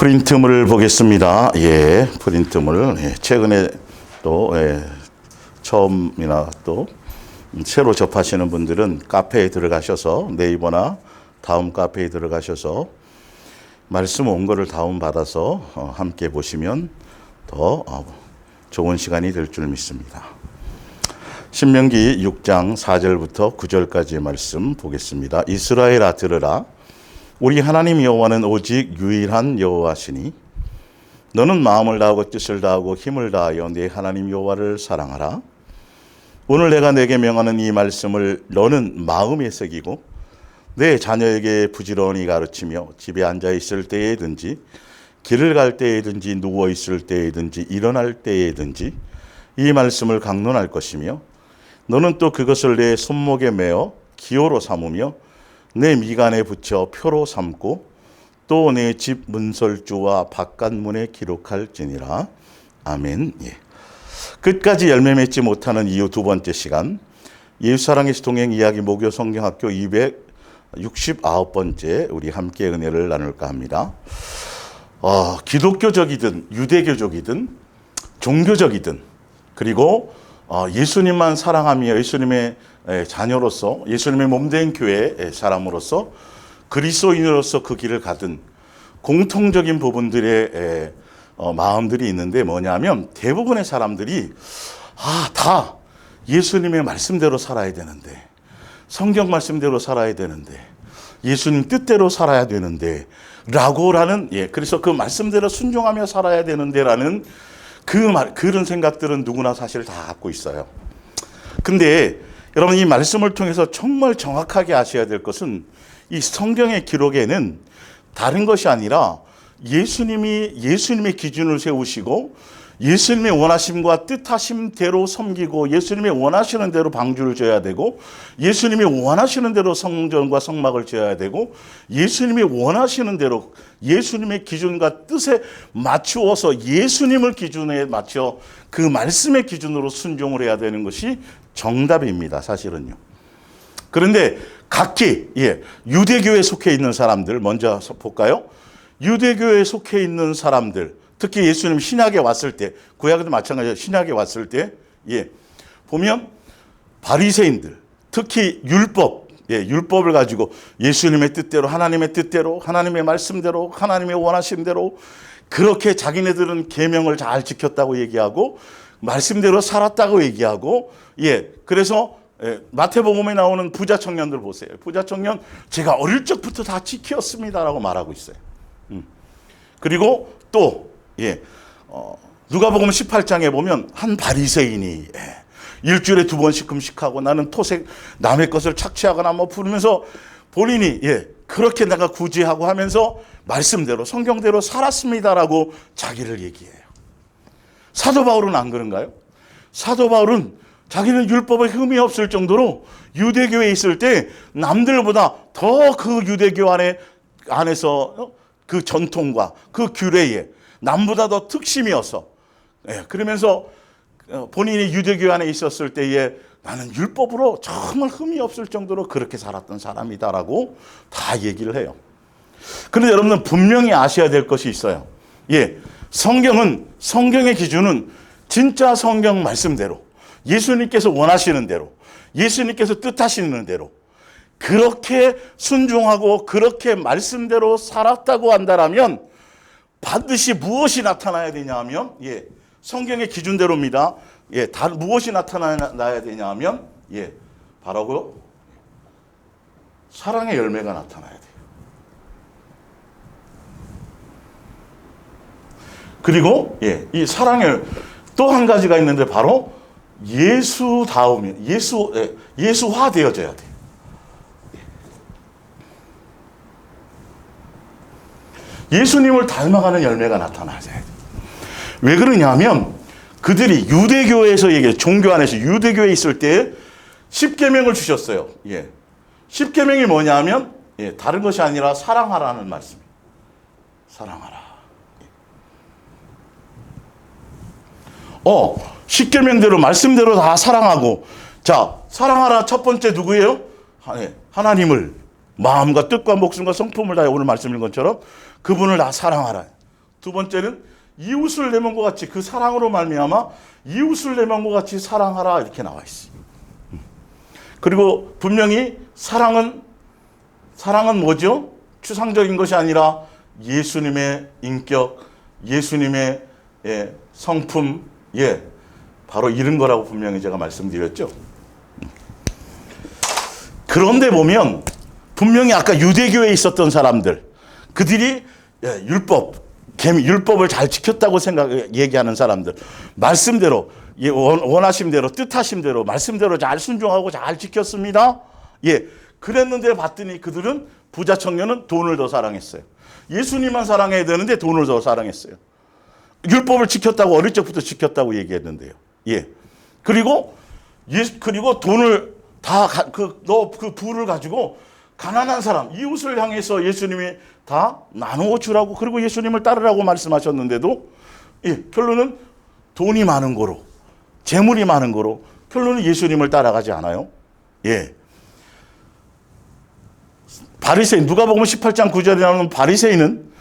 프린트물을 보겠습니다. 프린트물. 최근에 또 처음이나 또 새로 접하시는 분들은 카페에 들어가셔서 네이버나 다음 카페에 들어가셔서 말씀 온 거를 다운받아서 함께 보시면 더 좋은 시간이 될 줄 믿습니다. 신명기 6장 4절부터 9절까지의 말씀 보겠습니다. 이스라엘아 들으라. 우리 하나님 여호와는 오직 유일한 여호와시니 너는 마음을 다하고 뜻을 다하고 힘을 다하여 네 하나님 여호와를 사랑하라. 오늘 내가 내게 명하는 이 말씀을 너는 마음에 새기고 내 자녀에게 부지런히 가르치며 집에 앉아 있을 때에든지 길을 갈 때에든지 누워 있을 때에든지 일어날 때에든지 이 말씀을 강론할 것이며 너는 또 그것을 내 손목에 매어 기호로 삼으며 내 미간에 붙여 표로 삼고 또 내 집 문설주와 바깥문에 기록할지니라. 아멘. 끝까지 열매 맺지 못하는 이유 두 번째 시간, 예수사랑의 동행 이야기 목요 성경학교 269번째 우리 함께 은혜를 나눌까 합니다. 기독교적이든 유대교적이든 종교적이든 그리고 예수님만 사랑하며 예수님의 자녀로서 예수님의 몸된 교회의 사람으로서 그리스도인으로서 그 길을 가든 공통적인 부분들의 마음들이 있는데 뭐냐면 대부분의 사람들이 다 예수님의 말씀대로 살아야 되는데 성경 말씀대로 살아야 되는데 예수님 뜻대로 살아야 되는데 라는 그래서 그 말씀대로 순종하며 살아야 되는데라는 그런 생각들은 누구나 사실 다 갖고 있어요. 근데 여러분 이 말씀을 통해서 정말 정확하게 아셔야 될 것은 이 성경의 기록에는 다른 것이 아니라 예수님의 기준을 세우시고 예수님의 원하심과 뜻하심대로 섬기고 예수님의 원하시는 대로 방주를 져야 되고 예수님이 원하시는 대로 성전과 성막을 지어야 되고 예수님이 원하시는 대로 예수님의 기준과 뜻에 맞추어서 예수님을 기준에 맞춰 그 말씀의 기준으로 순종을 해야 되는 것이 정답입니다. 사실은요. 그런데 각기 유대교에 속해 있는 사람들 먼저 볼까요? 유대교에 속해 있는 사람들 특히 예수님 신약에 왔을 때 구약에도 마찬가지로 신약에 왔을 때 보면 바리새인들 특히 율법을 가지고 예수님의 뜻대로 하나님의 뜻대로 하나님의 말씀대로 하나님의 원하신 대로 그렇게 자기네들은 계명을 잘 지켰다고 얘기하고 말씀대로 살았다고 얘기하고 그래서 마태복음에 나오는 부자 청년들 보세요. 부자 청년 제가 어릴 적부터 다 지켰습니다라고 말하고 있어요. 그리고 또 누가복음 18장에 보면 한 바리새인이 일주일에 2번씩 금식하고 나는 토색 남의 것을 착취하거나 부르면서 본인이 그렇게 내가 구제하고 하면서 말씀대로 성경대로 살았습니다라고 자기를 얘기해요. 사도 바울은 안 그런가요? 사도 바울은 자기는 율법에 흠이 없을 정도로 유대교에 있을 때 남들보다 더 그 유대교 안에서 그 전통과 그 규례에 남보다 더 특심이어서 그러면서 본인이 유대교 안에 있었을 때에 나는 율법으로 정말 흠이 없을 정도로 그렇게 살았던 사람이다라고 다 얘기를 해요. 그런데 여러분은 분명히 아셔야 될 것이 있어요. 성경의 기준은 진짜 성경 말씀대로 예수님께서 원하시는 대로 예수님께서 뜻하시는 대로 그렇게 순종하고 그렇게 말씀대로 살았다고 한다면 반드시 무엇이 나타나야 되냐 하면 성경의 기준대로입니다. 무엇이 나타나야 되냐 하면 바로 사랑의 열매가 나타나야 돼요. 그리고 이 사랑의 또 한 가지가 있는데 바로 예수다움이 예수화 되어져야 돼요. 예수님을 닮아가는 열매가 나타나야 돼요. 왜 그러냐 하면 그들이 유대교에서 종교 안에서 유대교에 있을 때 10계명을 주셨어요. 10계명이 뭐냐 하면 다른 것이 아니라 사랑하라는 말씀이에요. 사랑하라. 10계명대로 말씀대로 다 사랑하고 자 사랑하라 첫 번째 누구예요? 하나님을 마음과 뜻과 목숨과 성품을 다해 오늘 말씀인 것처럼 그분을 다 사랑하라. 두 번째는 이웃을 내 몸과 같이, 그 사랑으로 말미암아 이웃을 내 몸과 같이 사랑하라, 이렇게 나와 있어요. 그리고 분명히 사랑은 뭐죠? 추상적인 것이 아니라 예수님의 인격, 예수님의 성품, 바로 이런 거라고 분명히 제가 말씀드렸죠. 그런데 보면 분명히 아까 유대교에 있었던 사람들, 그들이 율법을 잘 지켰다고 얘기하는 사람들, 말씀대로, 원하신 대로, 뜻하신 대로, 말씀대로 잘 순종하고 잘 지켰습니다. 그랬는데 봤더니 그들은, 부자 청년은 돈을 더 사랑했어요. 예수님만 사랑해야 되는데 돈을 더 사랑했어요. 율법을 지켰다고, 어릴 적부터 지켰다고 얘기했는데요. 그리고 돈을 그 부를 가지고 가난한 사람, 이웃을 향해서 예수님이 다 나누어 주라고, 그리고 예수님을 따르라고 말씀하셨는데도, 결론은 돈이 많은 거로, 재물이 많은 거로, 결론은 예수님을 따라가지 않아요. 바리새인, 누가복음 18장 9절에 나오는 바리새인은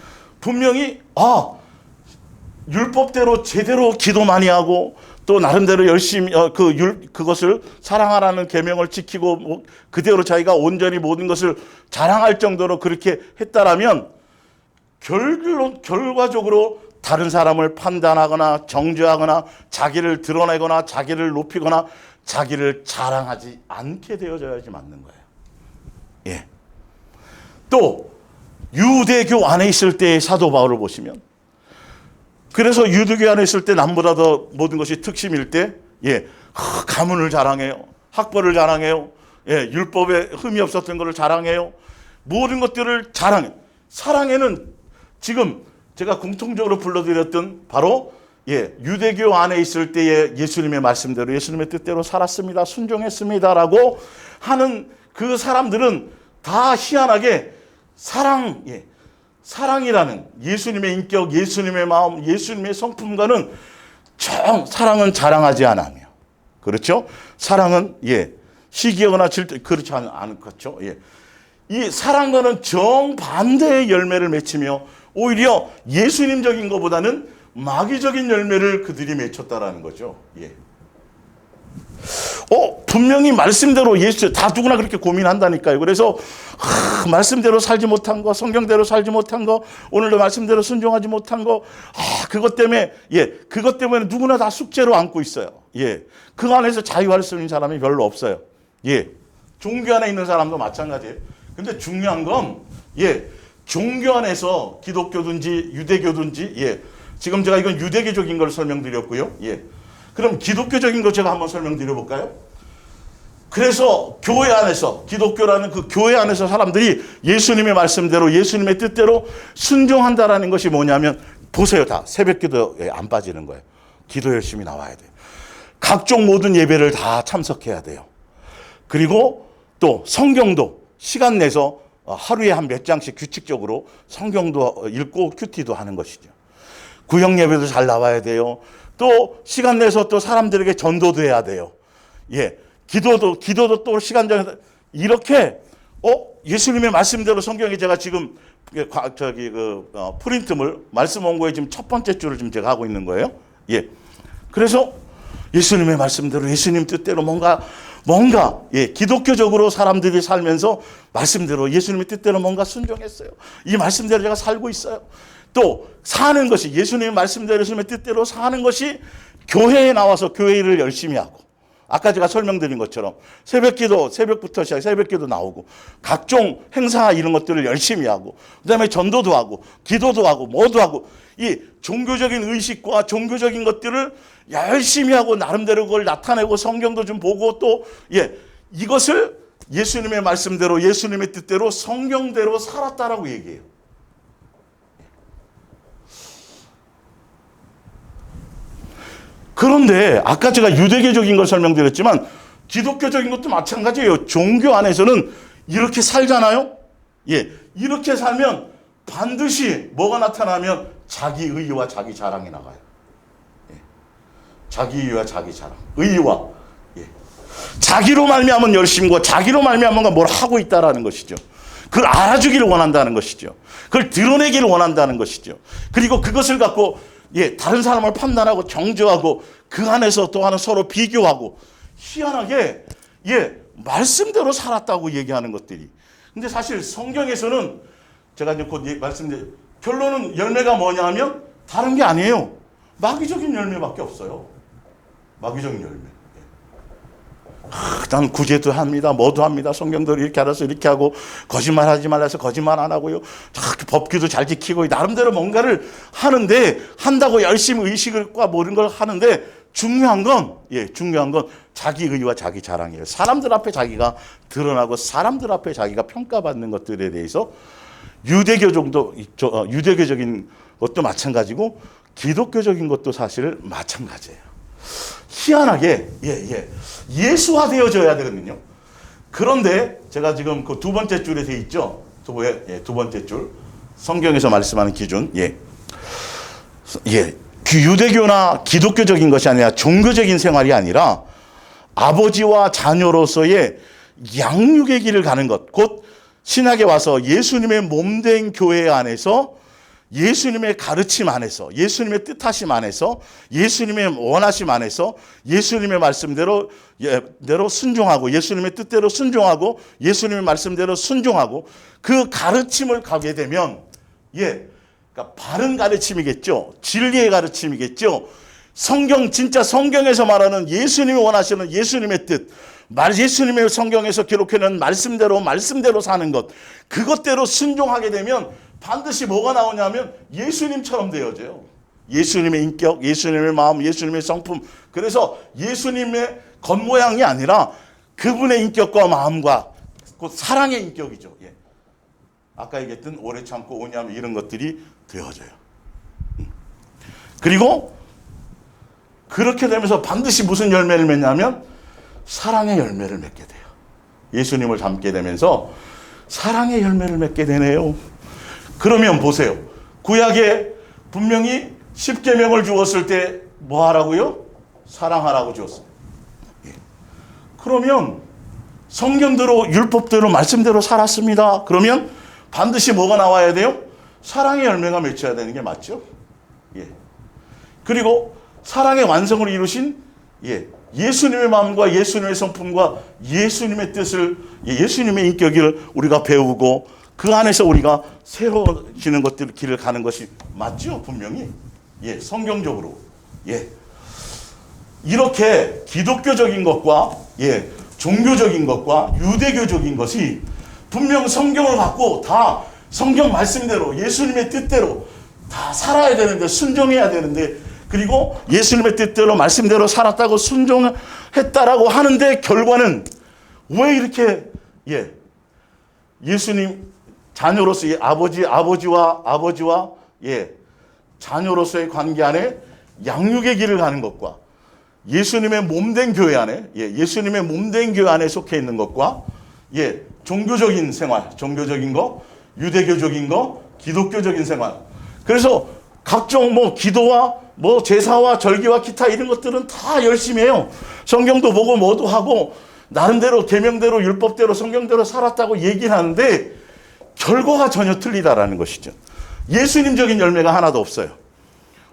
분명히 율법대로 제대로 기도 많이 하고, 또 나름대로 열심히 그것을 사랑하라는 계명을 지키고, 그대로 자기가 온전히 모든 것을 자랑할 정도로 그렇게 했다라면, 결과적으로 다른 사람을 판단하거나 정죄하거나 자기를 드러내거나 자기를 높이거나 자기를 자랑하지 않게 되어져야지 맞는 거예요. 또 유대교 안에 있을 때의 사도 바울을 보시면, 그래서 유대교 안에 있을 때 남보다 더 모든 것이 특심일 때, 가문을 자랑해요. 학벌을 자랑해요. 율법에 흠이 없었던 것을 자랑해요. 모든 것들을 자랑해요. 사랑에는 지금 제가 공통적으로 불러드렸던 바로 유대교 안에 있을 때의 예수님의 말씀대로, 예수님의 뜻대로 살았습니다, 순종했습니다라고 하는 그 사람들은 다 희한하게 사랑이라는 예수님의 인격, 예수님의 마음, 예수님의 성품과는 사랑은 자랑하지 않으며, 그렇죠? 사랑은 시기하거나 그렇지 않겠죠. 이 사랑과는 정반대의 열매를 맺히며, 오히려 예수님적인 것보다는 마귀적인 열매를 그들이 맺혔다라는 거죠. 분명히 말씀대로 다 누구나 그렇게 고민한다니까요. 그래서 말씀대로 살지 못한 거, 성경대로 살지 못한 거, 오늘도 말씀대로 순종하지 못한 거, 그것 때문에 누구나 다 숙제로 안고 있어요. 그 안에서 자유할 수 있는 사람이 별로 없어요. 종교 안에 있는 사람도 마찬가지예요. 근데 중요한 건 종교 안에서 기독교든지 유대교든지, 지금 제가 이건 유대교적인 걸 설명드렸고요. 그럼 기독교적인 거 제가 한번 설명드려볼까요? 그래서 교회 안에서, 기독교라는 그 교회 안에서 사람들이 예수님의 말씀대로, 예수님의 뜻대로 순종한다라는 것이 뭐냐면, 보세요. 다 새벽기도에 안 빠지는 거예요. 기도 열심히 나와야 돼요. 각종 모든 예배를 다 참석해야 돼요. 그리고 또 성경도 시간 내서 하루에 한 몇 장씩 규칙적으로 성경도 읽고 큐티도 하는 것이죠. 구역 예배도 잘 나와야 돼요. 또 시간 내서 또 사람들에게 전도도 해야 돼요. 기도도 또 시간 정해서 이렇게 예수님의 말씀대로, 성경에 제가 지금 프린트물 말씀 원고에 지금 첫 번째 줄을 지금 제가 하고 있는 거예요. 그래서 예수님의 말씀대로, 예수님 뜻대로 뭔가 기독교적으로 사람들이 살면서 말씀대로, 예수님의 뜻대로 뭔가 순종했어요. 이 말씀대로 제가 살고 있어요. 또 사는 것이, 예수님의 말씀대로, 예수님의 뜻대로 사는 것이 교회에 나와서 교회 일을 열심히 하고, 아까 제가 설명드린 것처럼 새벽부터 시작, 새벽기도 나오고, 각종 행사 이런 것들을 열심히 하고, 그 다음에 전도도 하고, 기도도 하고, 뭐도 하고, 이 종교적인 의식과 종교적인 것들을 열심히 하고, 나름대로 그걸 나타내고, 성경도 좀 보고, 또, 이것을 예수님의 말씀대로, 예수님의 뜻대로, 성경대로 살았다라고 얘기해요. 그런데 아까 제가 유대교적인 걸 설명드렸지만 기독교적인 것도 마찬가지예요. 종교 안에서는 이렇게 살잖아요. 이렇게 살면 반드시 뭐가 나타나면 자기 의의와 자기 자랑이 나가요. 자기 의의와 자기 자랑, 의의와 자기로 말미암은 열심과 자기로 말미암은 뭘 하고 있다라는 것이죠. 그걸 알아주기를 원한다는 것이죠. 그걸 드러내기를 원한다는 것이죠. 그리고 그것을 갖고 다른 사람을 판단하고 정죄하고 그 안에서 또 하나 서로 비교하고 희한하게 말씀대로 살았다고 얘기하는 것들이. 근데 사실 성경에서는 제가 이제 곧 말씀드릴 결론은 열매가 뭐냐 하면 다른 게 아니에요. 마귀적인 열매밖에 없어요. 마귀적인 열매. 난 구제도 합니다. 뭐도 합니다. 성경대로 이렇게 알아서 이렇게 하고 거짓말하지 말라 해서 거짓말 안 하고요. 법규도 잘 지키고 나름대로 뭔가를 하는데 한다고 열심히 의식과 모든 걸 하는데 중요한 건 자기 의와 자기 자랑이에요. 사람들 앞에 자기가 드러나고 사람들 앞에 자기가 평가받는 것들에 대해서 유대교적인 것도 마찬가지고 기독교적인 것도 사실 마찬가지예요. 희한하게 예수화되어져야 되거든요. 그런데 제가 지금 그 두 번째 줄에 돼 있죠. 두 번째 줄 성경에서 말씀하는 기준 유대교나 기독교적인 것이 아니라 종교적인 생활이 아니라 아버지와 자녀로서의 양육의 길을 가는 것, 곧 신학에 와서 예수님의 몸된 교회 안에서 예수님의 가르침 안에서 예수님의 뜻하심 안에서 예수님의 원하심 안에서 예수님의 말씀대로 순종하고 예수님의 뜻대로 순종하고 예수님의 말씀대로 순종하고 그 가르침을 가게 되면 그러니까 바른 가르침이겠죠. 진리의 가르침이겠죠. 진짜 성경에서 말하는 예수님이 원하시는 예수님의 뜻, 예수님의 성경에서 기록해놓은 말씀대로 사는 것, 그것대로 순종하게 되면 반드시 뭐가 나오냐면 예수님처럼 되어져요. 예수님의 인격, 예수님의 마음, 예수님의 성품. 그래서 예수님의 겉모양이 아니라 그분의 인격과 마음과 곧 사랑의 인격이죠. 아까 얘기했던 오래 참고 오냐면 이런 것들이 되어져요. 그리고 그렇게 되면서 반드시 무슨 열매를 맺냐면 사랑의 열매를 맺게 돼요. 예수님을 닮게 되면서 사랑의 열매를 맺게 되네요. 그러면 보세요. 구약에 분명히 십계명을 주었을 때 뭐 하라고요? 사랑하라고 주었어요. 그러면 성경대로 율법대로 말씀대로 살았습니다. 그러면 반드시 뭐가 나와야 돼요? 사랑의 열매가 맺혀야 되는 게 맞죠? 그리고 사랑의 완성을 이루신 예수님의 마음과 예수님의 성품과 예수님의 뜻을 예수님의 인격을 우리가 배우고 그 안에서 우리가 새로워지는 것들 길을 가는 것이 맞죠? 분명히. 성경적으로. 이렇게 기독교적인 것과 종교적인 것과 유대교적인 것이 분명 성경을 갖고 다 성경 말씀대로 예수님의 뜻대로 다 살아야 되는데 순종해야 되는데 그리고 예수님의 뜻대로 말씀대로 살았다고 순종했다라고 하는데 결과는 왜 이렇게 예수님 자녀로서 아버지와 자녀로서의 관계 안에 양육의 길을 가는 것과 예수님의 몸된 교회 안에 예수님의 몸된 교회 안에 속해 있는 것과 종교적인 생활, 종교적인 거, 유대교적인 거, 기독교적인 생활. 그래서 각종 기도와 제사와 절기와 기타 이런 것들은 다 열심히 해요. 성경도 보고 뭐도 하고 나름대로 계명대로 율법대로 성경대로 살았다고 얘기를 하는데 결과가 전혀 틀리다라는 것이죠. 예수님적인 열매가 하나도 없어요.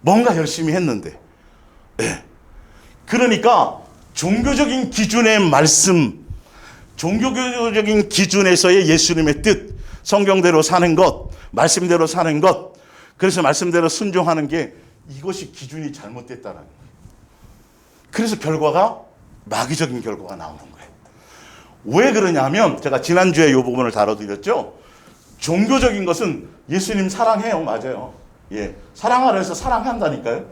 뭔가 열심히 했는데. 그러니까 종교적인 기준의 말씀, 종교적인 기준에서의 예수님의 뜻, 성경대로 사는 것, 말씀대로 사는 것, 그래서 말씀대로 순종하는 게 이것이 기준이 잘못됐다라는 거예요. 그래서 결과가 마귀적인 결과가 나오는 거예요. 왜 그러냐면 제가 지난주에 이 부분을 다뤄드렸죠. 종교적인 것은 예수님 사랑해요. 맞아요. 사랑하라 해서 사랑한다니까요.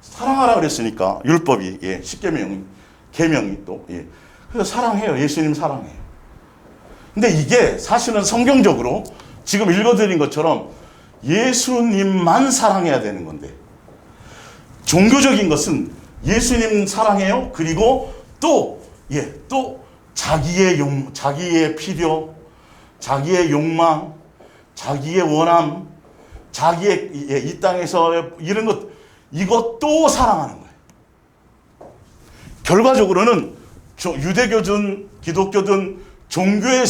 사랑하라 그랬으니까 율법이 십계명이 계명이 또 그래서 사랑해요. 예수님 사랑해요. 근데 이게 사실은 성경적으로 지금 읽어드린 것처럼 예수님만 사랑해야 되는 건데 종교적인 것은 예수님 사랑해요. 그리고 또 자기의 필요, 자기의 욕망, 자기의 원함, 자기의 이 땅에서 이런 것 이것도 사랑하는 거예요. 결과적으로는 유대교든 기독교든 종교에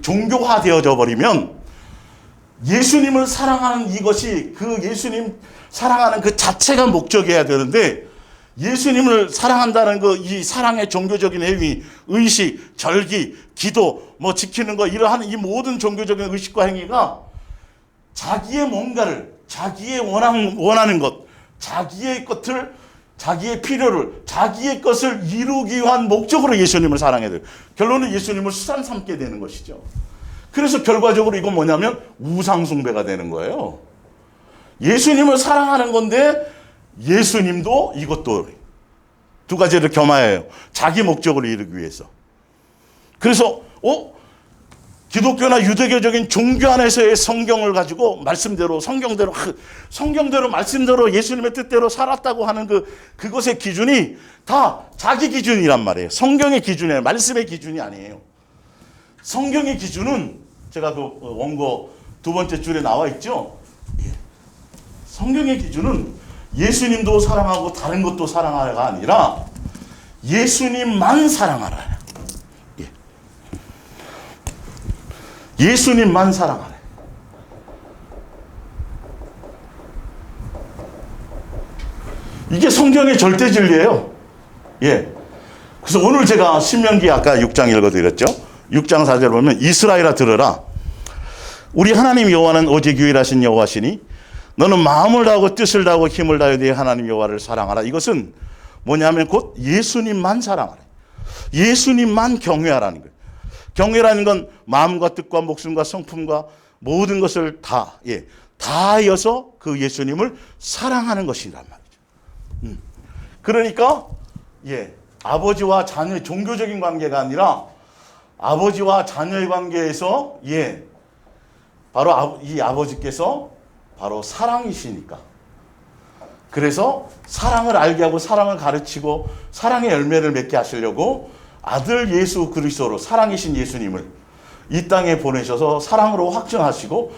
종교화되어져 버리면 예수님을 사랑하는 이것이 그 예수님 사랑하는 그 자체가 목적이어야 되는데 예수님을 사랑한다는 이 사랑의 종교적인 행위, 의식, 절기, 기도, 뭐 지키는 거 이러한 이 모든 종교적인 의식과 행위가 자기의 뭔가를, 자기의 원하는 것, 자기의 것을, 자기의 필요를, 자기의 것을 이루기 위한 목적으로 예수님을 사랑해야 돼요. 결론은 예수님을 수단 삼게 되는 것이죠. 그래서 결과적으로 이건 뭐냐면 우상숭배가 되는 거예요. 예수님을 사랑하는 건데 예수님도 이것도 두 가지를 겸하여요. 자기 목적을 이루기 위해서. 그래서 기독교나 유대교적인 종교 안에서의 성경을 가지고 말씀대로 성경대로 말씀대로 예수님의 뜻대로 살았다고 하는 그것의 기준이 다 자기 기준이란 말이에요. 성경의 기준이에요. 말씀의 기준이 아니에요. 성경의 기준은 제가 그 원고 두 번째 줄에 나와 있죠. 성경의 기준은 예수님도 사랑하고 다른 것도 사랑하라가 아니라 예수님만 사랑하라. 예수님만 사랑하래. 이게 성경의 절대 진리예요. 그래서 오늘 제가 신명기 아까 6장 읽어드렸죠. 6장 4절 보면 이스라엘아 들으라. 우리 하나님 여호와는 오직 유일하신 여호와시니 너는 마음을 다하고 뜻을 다하고 힘을 다하여 네 하나님 여호와를 사랑하라. 이것은 뭐냐면 곧 예수님만 사랑하라. 예수님만 경외하라는 거예요. 경외라는 건 마음과 뜻과 목숨과 성품과 모든 것을 다하여서 그 예수님을 사랑하는 것이란 말이죠. 그러니까 아버지와 자녀의 종교적인 관계가 아니라 아버지와 자녀의 관계에서 바로 이 아버지께서 바로 사랑이시니까. 그래서 사랑을 알게 하고 사랑을 가르치고 사랑의 열매를 맺게 하시려고 아들 예수 그리스도로 사랑이신 예수님을 이 땅에 보내셔서 사랑으로 확증하시고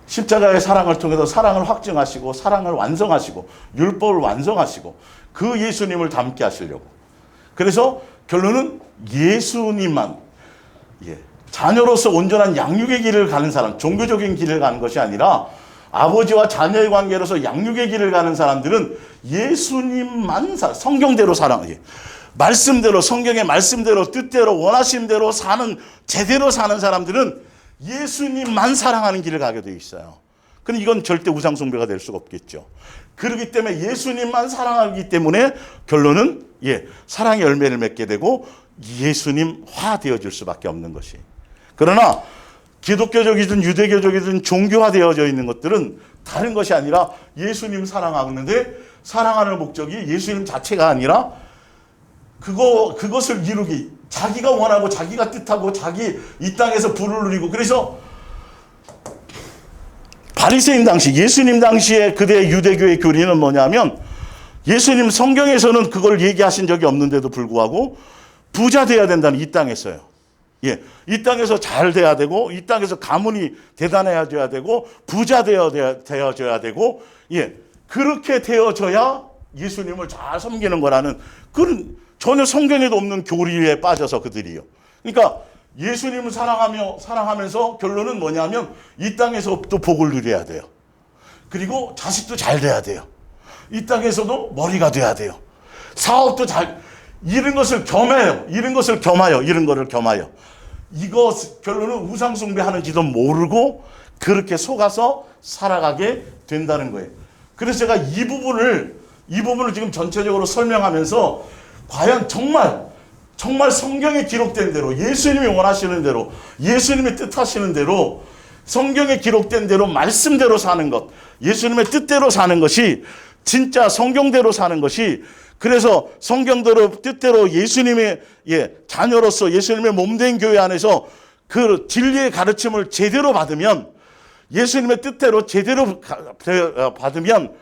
십자가의 사랑을 통해서 사랑을 확증하시고 사랑을 완성하시고 율법을 완성하시고 그 예수님을 닮게 하시려고. 그래서 결론은 예수님만 자녀로서 온전한 양육의 길을 가는 사람, 종교적인 길을 가는 것이 아니라 아버지와 자녀의 관계로서 양육의 길을 가는 사람들은 예수님만 성경대로 사랑해. 말씀대로, 성경의 말씀대로, 뜻대로, 원하신 대로 제대로 사는 사람들은 예수님만 사랑하는 길을 가게 되어 있어요. 근데 이건 절대 우상숭배가 될 수가 없겠죠. 그렇기 때문에 예수님만 사랑하기 때문에 결론은 사랑의 열매를 맺게 되고 예수님화 되어질 수밖에 없는 것이. 그러나 기독교적이든 유대교적이든 종교화되어져 있는 것들은 다른 것이 아니라 예수님 사랑하는데 사랑하는 목적이 예수님 자체가 아니라 그것을 이루기, 자기가 원하고 자기가 뜻하고 자기 이 땅에서 부를 누리고. 그래서 바리새인 당시, 예수님 당시에 그대 유대교의 교리는 뭐냐면 예수님 성경에서는 그걸 얘기하신 적이 없는데도 불구하고 부자 돼야 된다는, 이 땅에서요. 이 땅에서 잘 돼야 되고 이 땅에서 가문이 대단해져야 되고 부자 되어져야 되고 그렇게 되어져야 예수님을 잘 섬기는 거라는 그런 전혀 성경에도 없는 교리에 빠져서 그들이요. 그러니까 예수님을 사랑하면서 결론은 뭐냐면 이 땅에서도 복을 누려야 돼요. 그리고 자식도 잘 돼야 돼요. 이 땅에서도 머리가 돼야 돼요. 사업도 이런 것을 겸해요. 이런 거를 겸하여. 이것 결론은 우상숭배하는지도 모르고 그렇게 속아서 살아가게 된다는 거예요. 그래서 제가 이 부분을 지금 전체적으로 설명하면서 과연 정말 성경에 기록된 대로 예수님이 원하시는 대로 예수님이 뜻하시는 대로 성경에 기록된 대로 말씀대로 사는 것, 예수님의 뜻대로 사는 것이 진짜 성경대로 사는 것이, 그래서 성경대로 뜻대로 예수님의 자녀로서 예수님의 몸된 교회 안에서 그 진리의 가르침을 제대로 받으면, 예수님의 뜻대로 제대로 받으면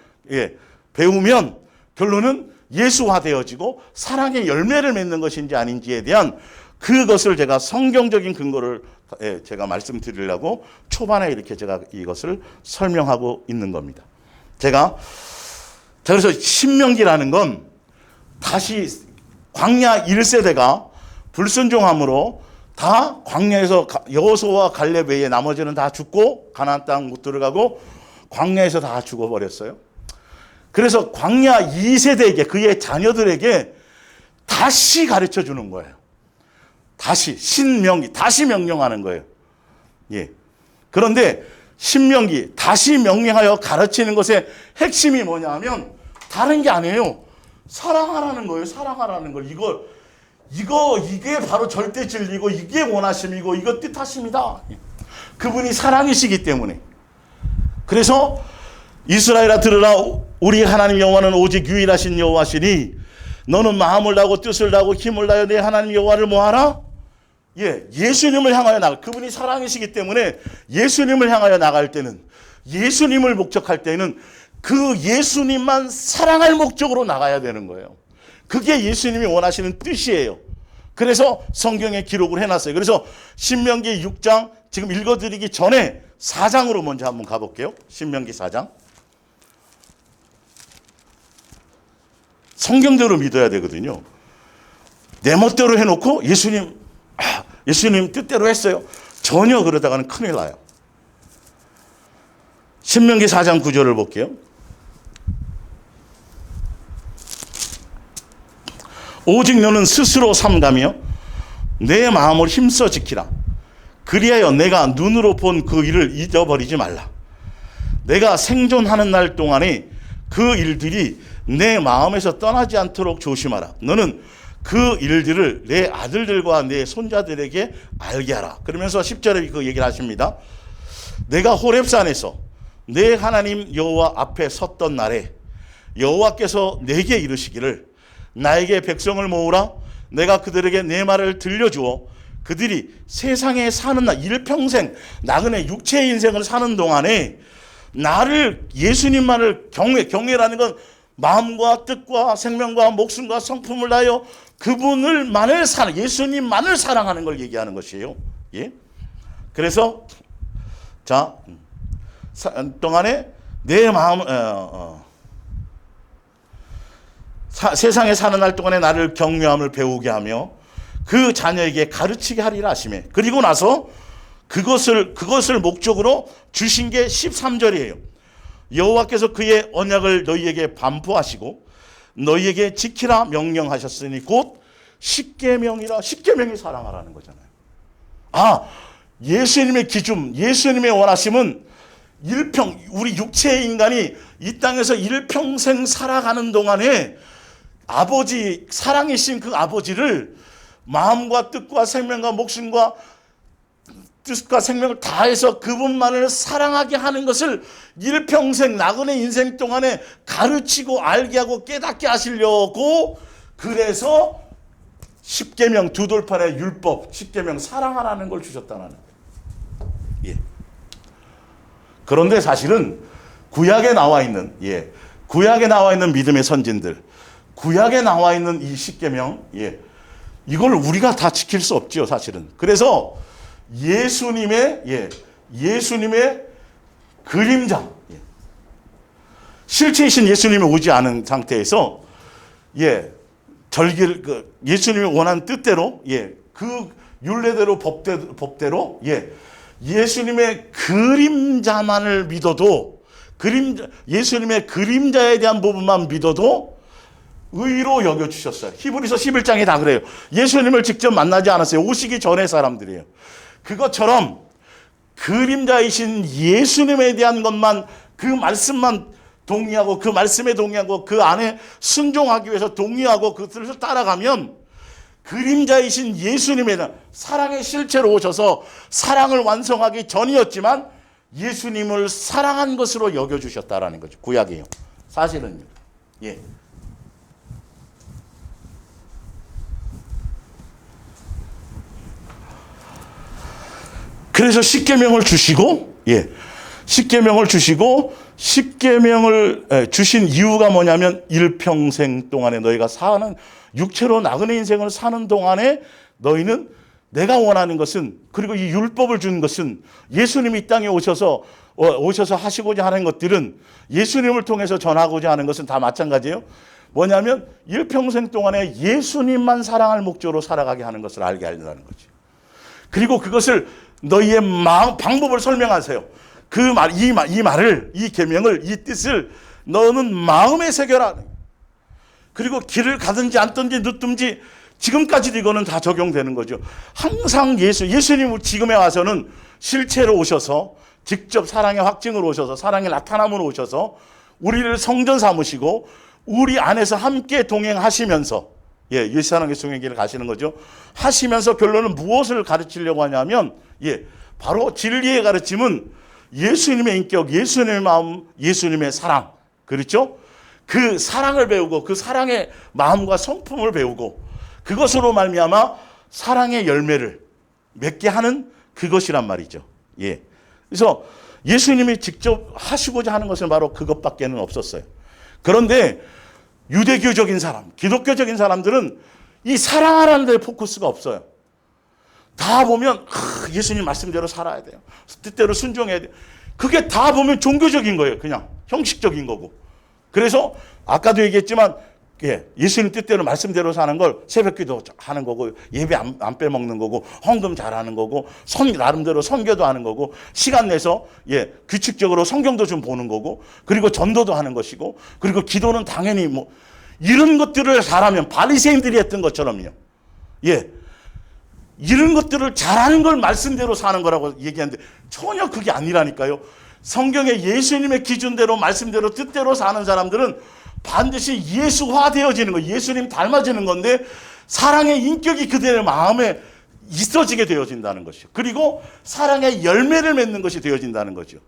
배우면 결론은 예수화되어지고 사랑의 열매를 맺는 것인지 아닌지에 대한 그것을 제가 성경적인 근거를 제가 말씀드리려고 초반에 이렇게 제가 이것을 설명하고 있는 겁니다. 그래서 신명기라는 건 다시 광야 1세대가 불순종함으로 다 광야에서 여호수아와 갈렙 외에 나머지는 다 죽고 가나안 땅 못 들어가고 광야에서 다 죽어버렸어요. 그래서 광야 2세대에게 그의 자녀들에게 다시 가르쳐 주는 거예요. 다시 신명기 다시 명령하는 거예요. 예. 그런데 신명기 다시 명령하여 가르치는 것의 핵심이 뭐냐 하면 다른 게 아니에요. 사랑하라는 거예요. 사랑하라는 걸. 이게 바로 절대 진리고 이게 원하심이고 이거 뜻하십니다. 그분이 사랑이시기 때문에. 그래서 이스라엘아 들으라. 우리 하나님 여호와는 오직 유일하신 여호와시니 너는 마음을 다하고 뜻을 다하고 힘을 다하여 내 하나님 여호와를 뭐하라? 예, 예수님을 향하여 나갈. 그분이 사랑이시기 때문에 예수님을 향하여 나갈 때는, 예수님을 목적할 때는 그 예수님만 사랑할 목적으로 나가야 되는 거예요. 그게 예수님이 원하시는 뜻이에요. 그래서 성경에 기록을 해놨어요. 그래서 신명기 6장 지금 읽어드리기 전에 4장으로 먼저 한번 가볼게요. 신명기 4장. 성경대로 믿어야 되거든요. 내 멋대로 해놓고 예수님 뜻대로 했어요. 전혀 그러다가는 큰일 나요. 신명기 4장 9절을 볼게요. 오직 너는 스스로 삼가며 내 마음을 힘써 지키라. 그리하여 내가 눈으로 본 그 일을 잊어버리지 말라. 내가 생존하는 날 동안에 그 일들이 내 마음에서 떠나지 않도록 조심하라. 너는 그 일들을 내 아들들과 내 손자들에게 알게 하라. 그러면서 10절에 그 얘기를 하십니다. 내가 호렙산에서 내 하나님 여호와 앞에 섰던 날에 여호와께서 내게 이르시기를 나에게 백성을 모으라. 내가 그들에게 내 말을 들려주어 그들이 세상에 사는 날 일평생 나그네 육체의 인생을 사는 동안에 나를 예수님만을 경외라는 건 마음과 뜻과 생명과 목숨과 성품을 다하여 그분을만을 예수님만을 사랑하는 걸 얘기하는 것이에요. 예? 그래서 동안에 내 마음 세상에 사는 날 동안에 나를 경외함을 배우게 하며 그 자녀에게 가르치게 하리라 하시매. 그리고 나서 그것을 목적으로 주신 게 13절이에요. 여호와께서 그의 언약을 너희에게 반포하시고 너희에게 지키라 명령하셨으니 곧 십계명이라. 십계명이 사랑하라는 거잖아요. 예수님의 기준, 예수님의 원하심은 우리 육체의 인간이 이 땅에서 일평생 살아가는 동안에 아버지, 사랑이신 그 아버지를 마음과 뜻과 생명과 목숨과 뜻과 생명을 다해서 그분만을 사랑하게 하는 것을 일평생 나그네 인생 동안에 가르치고 알게 하고 깨닫게 하시려고, 그래서 십계명 두 돌판의 율법, 십계명 사랑하라는 걸 주셨다는 거예요. 예. 그런데 사실은 구약에 나와 있는 믿음의 선진들, 구약에 나와 있는 이 십계명, 이걸 우리가 다 지킬 수 없지요, 사실은. 그래서 예수님의 그림자, 실체이신 예수님이 오지 않은 상태에서 예수님이 원하는 뜻대로, 그 율례대로 법대로 예수님의 그림자만을 믿어도, 예수님의 그림자에 대한 부분만 믿어도 의로 여겨주셨어요. 히브리서 11장에 다 그래요. 예수님을 직접 만나지 않았어요. 오시기 전의 사람들이에요. 그것처럼 그림자이신 예수님에 대한 것만, 그 말씀만 동의하고, 그 말씀에 동의하고, 그 안에 순종하기 위해서 동의하고 그 뜻을 따라가면 그림자이신 예수님에 대한 사랑의 실체로 오셔서 사랑을 완성하기 전이었지만 예수님을 사랑한 것으로 여겨주셨다라는 거죠. 구약이에요. 사실은요. 그래서 십계명을 주시고, 십계명을 주신 이유가 뭐냐면 일평생 동안에 너희가 사는 육체로 나그네 인생을 사는 동안에 너희는 내가 원하는 것은, 그리고 이 율법을 준 것은, 예수님이 이 땅에 오셔서 하시고자 하는 것들은, 예수님을 통해서 전하고자 하는 것은 다 마찬가지예요. 뭐냐면 일평생 동안에 예수님만 사랑할 목적으로 살아가게 하는 것을 알게 하려는 거지. 그리고 그것을 너희의 마음, 방법을 설명하세요. 그 말, 이 말을, 이 계명을, 이 뜻을 너는 마음에 새겨라. 그리고 길을 가든지 앉든지 눕든지 지금까지도 이거는 다 적용되는 거죠. 항상 예수님 지금에 와서는 실체로 오셔서 직접 사랑의 확증으로 오셔서 사랑의 나타남으로 오셔서 우리를 성전 삼으시고 우리 안에서 함께 동행하시면서 예수사랑의 종의 길을 가시는 거죠. 하시면서 결론은 무엇을 가르치려고 하냐면 바로 진리의 가르침은 예수님의 인격, 예수님의 마음, 예수님의 사랑, 그렇죠? 그 사랑을 배우고 그 사랑의 마음과 성품을 배우고 그것으로 말미암아 사랑의 열매를 맺게 하는 그것이란 말이죠. 그래서 예수님이 직접 하시고자 하는 것은 바로 그것밖에는 없었어요. 그런데 유대교적인 사람, 기독교적인 사람들은 이 사랑하라는 데 포커스가 없어요. 다 보면 예수님 말씀대로 살아야 돼요. 뜻대로 순종해야 돼요. 그게 다 보면 종교적인 거예요. 그냥 형식적인 거고. 그래서 아까도 얘기했지만 예수님 뜻대로 말씀대로 사는 걸 새벽기도 하는 거고 예배 안 빼먹는 거고 헌금 잘하는 거고 나름대로 선교도 하는 거고 시간 내서 규칙적으로 성경도 좀 보는 거고 그리고 전도도 하는 것이고 그리고 기도는 당연히 뭐 이런 것들을 잘하면 바리새인들이 했던 것처럼요. 이런 것들을 잘하는 걸 말씀대로 사는 거라고 얘기하는데 전혀 그게 아니라니까요. 성경의 예수님의 기준대로 말씀대로 뜻대로 사는 사람들은 반드시 예수화되어지는 거예요. 예수님 닮아지는 건데 사랑의 인격이 그들의 마음에 있어지게 되어진다는 것이죠. 그리고 사랑의 열매를 맺는 것이 되어진다는 거죠.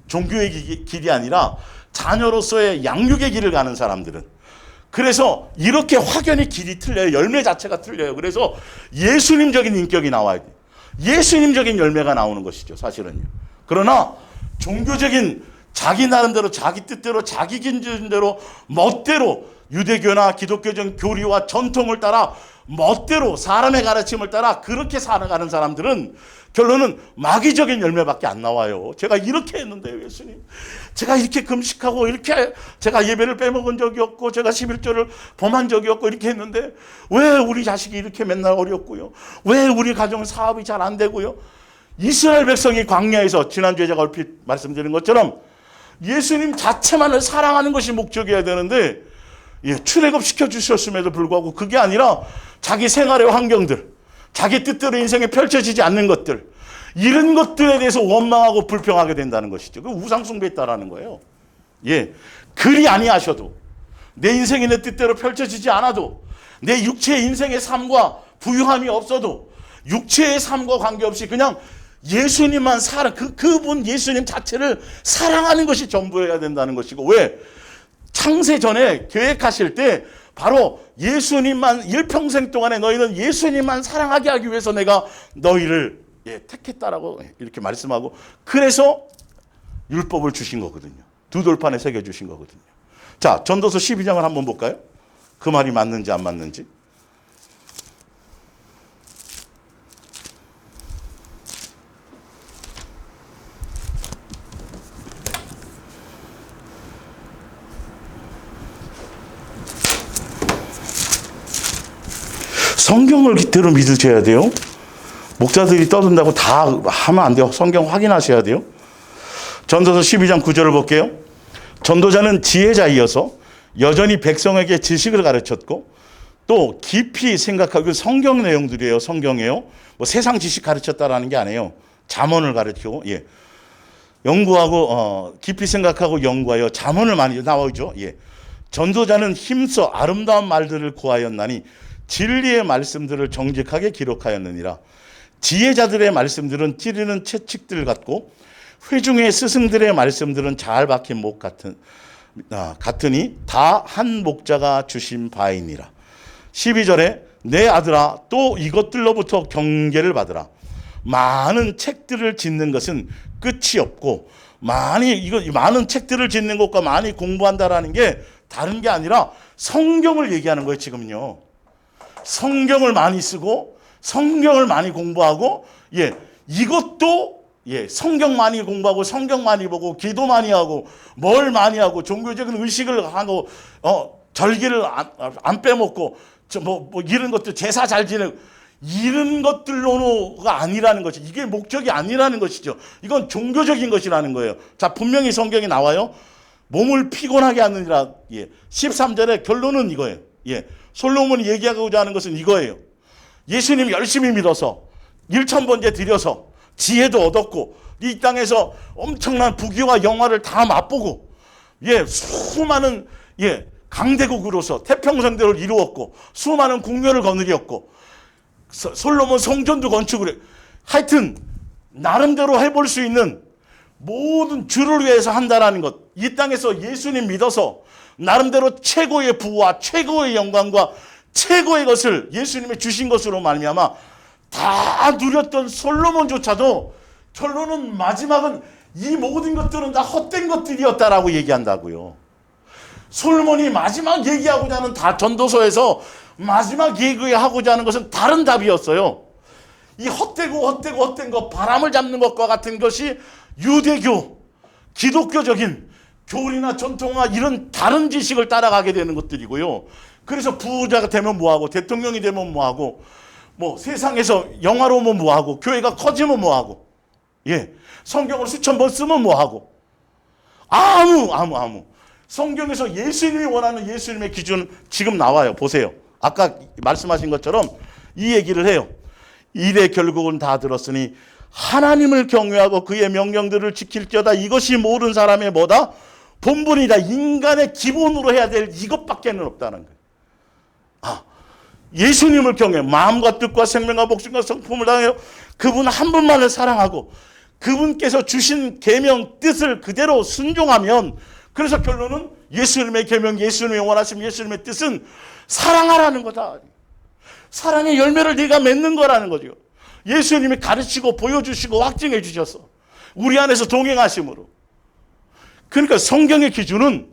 종교의 길이 아니라 자녀로서의 양육의 길을 가는 사람들은 그래서 이렇게 확연히 길이 틀려요. 열매 자체가 틀려요. 그래서 예수님적인 인격이 나와야 돼요. 예수님적인 열매가 나오는 것이죠. 사실은요. 그러나 종교적인 자기 나름대로 자기 뜻대로 자기 기준대로 멋대로 유대교나 기독교적 교리와 전통을 따라 멋대로 사람의 가르침을 따라 그렇게 살아가는 사람들은 결론은 마귀적인 열매밖에 안 나와요. 제가 이렇게 했는데요, 예수님. 제가 이렇게 금식하고 이렇게 제가 예배를 빼먹은 적이 없고 제가 11조를 범한 적이 없고 이렇게 했는데 왜 우리 자식이 이렇게 맨날 어렵고요. 왜 우리 가정 사업이 잘 안 되고요. 이스라엘 백성이 광야에서 지난주에 제가 얼핏 말씀드린 것처럼 예수님 자체만을 사랑하는 것이 목적이어야 되는데 출애굽시켜 주셨음에도 불구하고 그게 아니라 자기 생활의 환경들 자기 뜻대로 인생에 펼쳐지지 않는 것들 이런 것들에 대해서 원망하고 불평하게 된다는 것이죠. 그 우상숭배에 따르는 거예요. 그리 아니하셔도 내 인생이 내 뜻대로 펼쳐지지 않아도 내 육체의 인생의 삶과 부유함이 없어도 육체의 삶과 관계없이 그냥 예수님만 그분 예수님 자체를 사랑하는 것이 전부여야 된다는 것이고 왜? 창세 전에 계획하실 때 바로 예수님만 일평생 동안에 너희는 예수님만 사랑하게 하기 위해서 내가 너희를 택했다라고 이렇게 말씀하고 그래서 율법을 주신 거거든요. 두 돌판에 새겨주신 거거든요. 자, 전도서 12장을 한번 볼까요? 그 말이 맞는지 안 맞는지. 성경을 그대로 믿으셔야 돼요. 목사들이 떠든다고 다 하면 안 돼요. 성경 확인하셔야 돼요. 전도서 12장 9절을 볼게요. 전도자는 지혜자이어서 여전히 백성에게 지식을 가르쳤고 또 깊이 생각하고 성경 내용들이에요. 성경이에요. 뭐 세상 지식 가르쳤다라는 게 아니에요. 잠언을 가르치고 연구하고 깊이 생각하고 연구하여 잠언을 많이 나오죠. 전도자는 힘써 아름다운 말들을 구하였나니 진리의 말씀들을 정직하게 기록하였느니라. 지혜자들의 말씀들은 찌르는 채찍들 같고 회중의 스승들의 말씀들은 잘 박힌 목 같으니 다 한 목자가 주신 바이니라. 12절에 내 아들아 또 이것들로부터 경계를 받으라. 많은 책들을 짓는 것은 끝이 없고 많은 책들을 짓는 것과 많이 공부한다라는 게 다른 게 아니라 성경을 얘기하는 거예요. 지금요. 성경을 많이 쓰고 성경을 많이 공부하고 이것도 성경 많이 공부하고 성경 많이 보고 기도 많이 하고 뭘 많이 하고 종교적인 의식을 하고 절기를 안 빼먹고 뭐 이런 것도 제사 잘 지내고 이런 것들로가 아니라는 것이, 이게 목적이 아니라는 것이죠. 이건 종교적인 것이라는 거예요. 자, 분명히 성경에 나와요. 몸을 피곤하게 하느니라. 13절의 결론은 이거예요. 솔로몬이 얘기하고자 하는 것은 이거예요. 예수님 열심히 믿어서 1,000번째 드려서 지혜도 얻었고 이 땅에서 엄청난 부귀와 영화를 다 맛보고 수많은 강대국으로서 태평성대를 이루었고 수많은 국면을 거느렸고 솔로몬 성전도 건축을 해. 하여튼 나름대로 해볼 수 있는 모든 주를 위해서 한다라는 것, 이 땅에서 예수님 믿어서 나름대로 최고의 부와 최고의 영광과 최고의 것을 예수님이 주신 것으로 말미암아 다 누렸던 솔로몬조차도 결론은 마지막은 이 모든 것들은 다 헛된 것들이었다라고 얘기한다고요. 솔로몬이 마지막 얘기하고자 하는 다 전도서에서 마지막 얘기하고자 하는 것은 다른 답이었어요. 이 헛된 것, 바람을 잡는 것과 같은 것이 유대교, 기독교적인 교리나 전통과 이런 다른 지식을 따라가게 되는 것들이고요. 그래서 부자가 되면 뭐하고, 대통령이 되면 뭐하고, 세상에서 영화로우면 뭐하고, 교회가 커지면 뭐하고, 성경을 수천 번 쓰면 뭐하고, 아무. 성경에서 예수님이 원하는 예수님의 기준 지금 나와요. 보세요. 아까 말씀하신 것처럼 이 얘기를 해요. 이래 결국은 다 들었으니 하나님을 경외하고 그의 명령들을 지킬지어다. 이것이 모든 사람의 뭐다? 본분이다. 인간의 기본으로 해야 될 이것밖에는 없다는 거예요. 예수님을 경외, 마음과 뜻과 생명과 목숨과 성품을 다하여 그분 한 분만을 사랑하고 그분께서 주신 계명 뜻을 그대로 순종하면, 그래서 결론은 예수님의 계명, 예수님의 원하심, 예수님의 뜻은 사랑하라는 거다. 사랑의 열매를 네가 맺는 거라는 거죠. 예수님이 가르치고 보여주시고 확증해 주셔서 우리 안에서 동행하심으로. 그러니까 성경의 기준은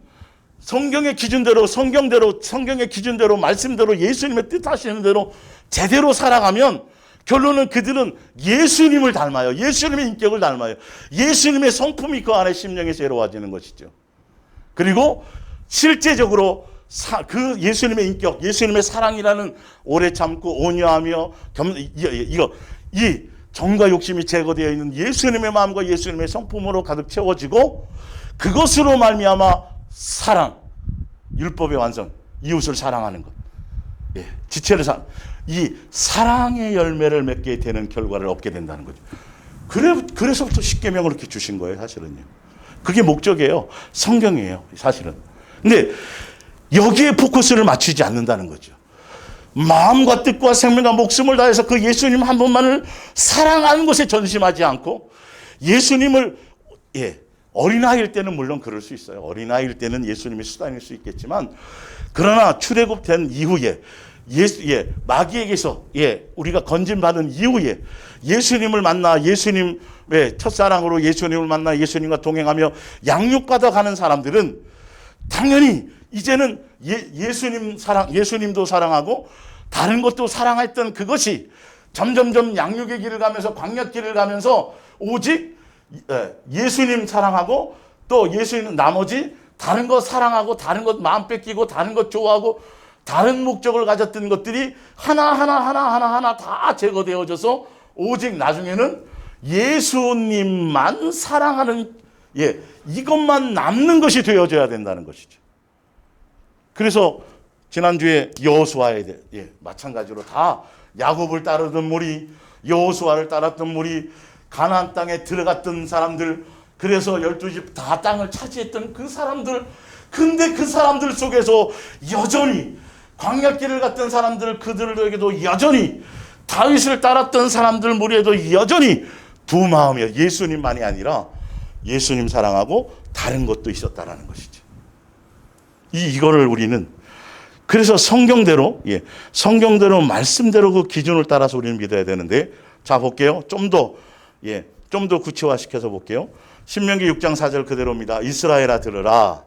성경의 기준대로, 성경의 기준대로, 말씀대로, 예수님의 뜻하시는 대로 제대로 살아가면 결론은 그들은 예수님을 닮아요. 예수님의 인격을 닮아요. 예수님의 성품이 그 안에 심령에 새로워지는 것이죠. 그리고 실제적으로 그 예수님의 인격, 예수님의 사랑이라는 오래 참고 온유하며 이 정과 욕심이 제거되어 있는 예수님의 마음과 예수님의 성품으로 가득 채워지고, 그것으로 말미암아 사랑, 율법의 완성, 이웃을 사랑하는 것, 지체를 이 사랑의 열매를 맺게 되는 결과를 얻게 된다는 거죠. 그래서부터 십계명을 이렇게 주신 거예요, 사실은요. 그게 목적이에요. 성경이에요, 사실은. 근데 여기에 포커스를 맞추지 않는다는 거죠. 마음과 뜻과 생명과 목숨을 다해서 그 예수님 한 분만을 사랑하는 것에 전심하지 않고, 예수님을 어린아이일 때는 물론 그럴 수 있어요. 어린아이일 때는 예수님이 수단일 수 있겠지만, 그러나 출애굽된 이후에 마귀에게서 우리가 건진받은 이후에 예수님을 만나 예수님의 첫사랑으로 예수님을 만나 예수님과 동행하며 양육받아 가는 사람들은 당연히 이제는 예수님도 사랑하고 다른 것도 사랑했던 그것이 점점점 양육의 길을 가면서 광야길을 가면서 오직 예수님 사랑하고 또 예수님 나머지 다른 것 사랑하고 다른 것 마음 뺏기고 다른 것 좋아하고 다른 목적을 가졌던 것들이 하나하나 다 제거되어져서 오직 나중에는 예수님만 사랑하는 이것만 남는 것이 되어져야 된다는 것이죠. 그래서 지난주에 여호수아에 마찬가지로 다 야곱을 따르던 무리, 여호수아를 따랐던 무리, 가나안 땅에 들어갔던 사람들, 그래서 12집 다 땅을 차지했던 그 사람들, 근데 그 사람들 속에서 여전히 광야길을 갔던 사람들, 그들에게도 여전히 다윗을 따랐던 사람들 무리에도 여전히 두 마음이야. 예수님만이 아니라 예수님 사랑하고 다른 것도 있었다라는 것이죠. 이거를 우리는 그래서 성경대로 말씀대로 그 기준을 따라서 우리는 믿어야 되는데, 자 볼게요. 좀 더 구체화시켜서 볼게요. 신명기 6장 4절 그대로입니다. 이스라엘아 들으라.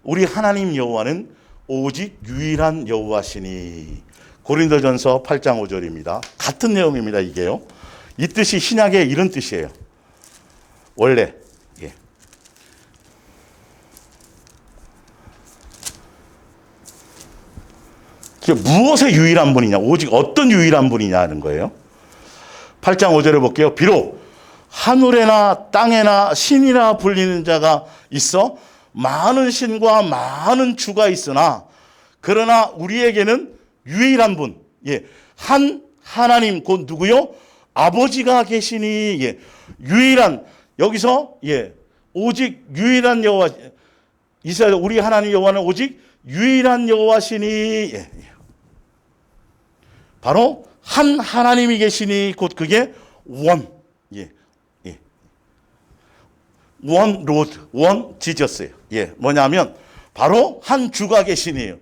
우리 하나님 여호와는 오직 유일한 여호와시니. 고린도전서 8장 5절입니다. 같은 내용입니다. 이게요. 이 뜻이 신약의 이런 뜻이에요. 원래 무엇의 유일한 분이냐? 오직 어떤 유일한 분이냐는 거예요. 8장 5절에 볼게요. 비록 하늘에나 땅에나 신이라 불리는 자가 있어 많은 신과 많은 주가 있으나 그러나 우리에게는 유일한 분, 한 하나님 곧 누구요? 아버지가 계시니, 유일한, 여기서 오직 유일한 여호와, 이스라엘 우리 하나님 여호와는 오직 유일한 여호와시니, 바로 한 하나님이 계시니 곧 그게 원, 원 로드, 원 지저스예요. 뭐냐면 바로 한 주가 계시니에요.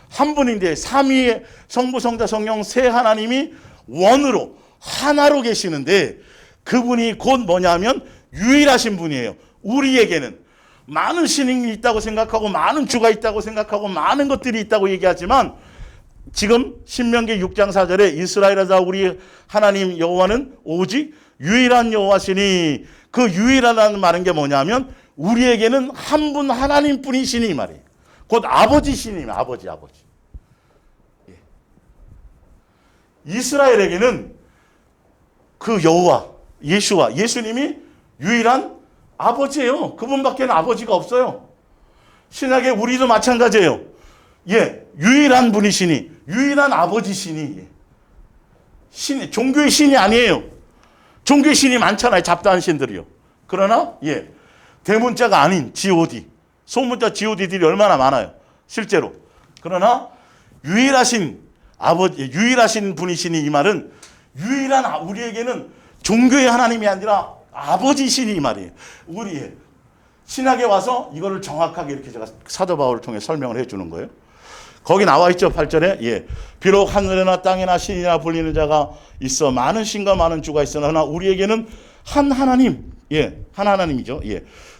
한 분인데 삼위의 성부, 성자, 성령 세 하나님이 원으로 하나로 계시는데 그분이 곧 뭐냐면 유일하신 분이에요. 우리에게는 많은 신이 있다고 생각하고 많은 주가 있다고 생각하고 많은 것들이 있다고 얘기하지만 지금 신명기 6장 4절에 이스라엘에서 우리 하나님 여호와는 오직 유일한 여호와시니 그 유일하다는 말은 게 뭐냐면 우리에게는 한 분 하나님뿐이시니 이 말이에요. 곧 아버지시니 아버지. 이스라엘에게는 그 여호와 예수와 예수님이 유일한 아버지예요. 그분밖에는 아버지가 없어요. 신약에 우리도 마찬가지예요. 유일한 분이시니 유일한 아버지시니 신, 종교의 신이 아니에요. 종교의 신이 많잖아요. 잡다한 신들이요. 그러나 대문자가 아닌 G.O.D. 소문자 G.O.D들이 얼마나 많아요. 실제로. 그러나 유일하신 아버지, 유일하신 분이시니 이 말은 유일한 우리에게는 종교의 하나님이 아니라 아버지시니 이 말이에요. 우리 신학에 와서 이거를 정확하게 이렇게 제가 사도 바울을 통해 설명을 해주는 거예요. 거기 나와 있죠. 8절에 비록 하늘에나 땅에나 신이나 불리는 자가 있어 많은 신과 많은 주가 있으나 우리에게는 한 하나님, 한 하나님이죠.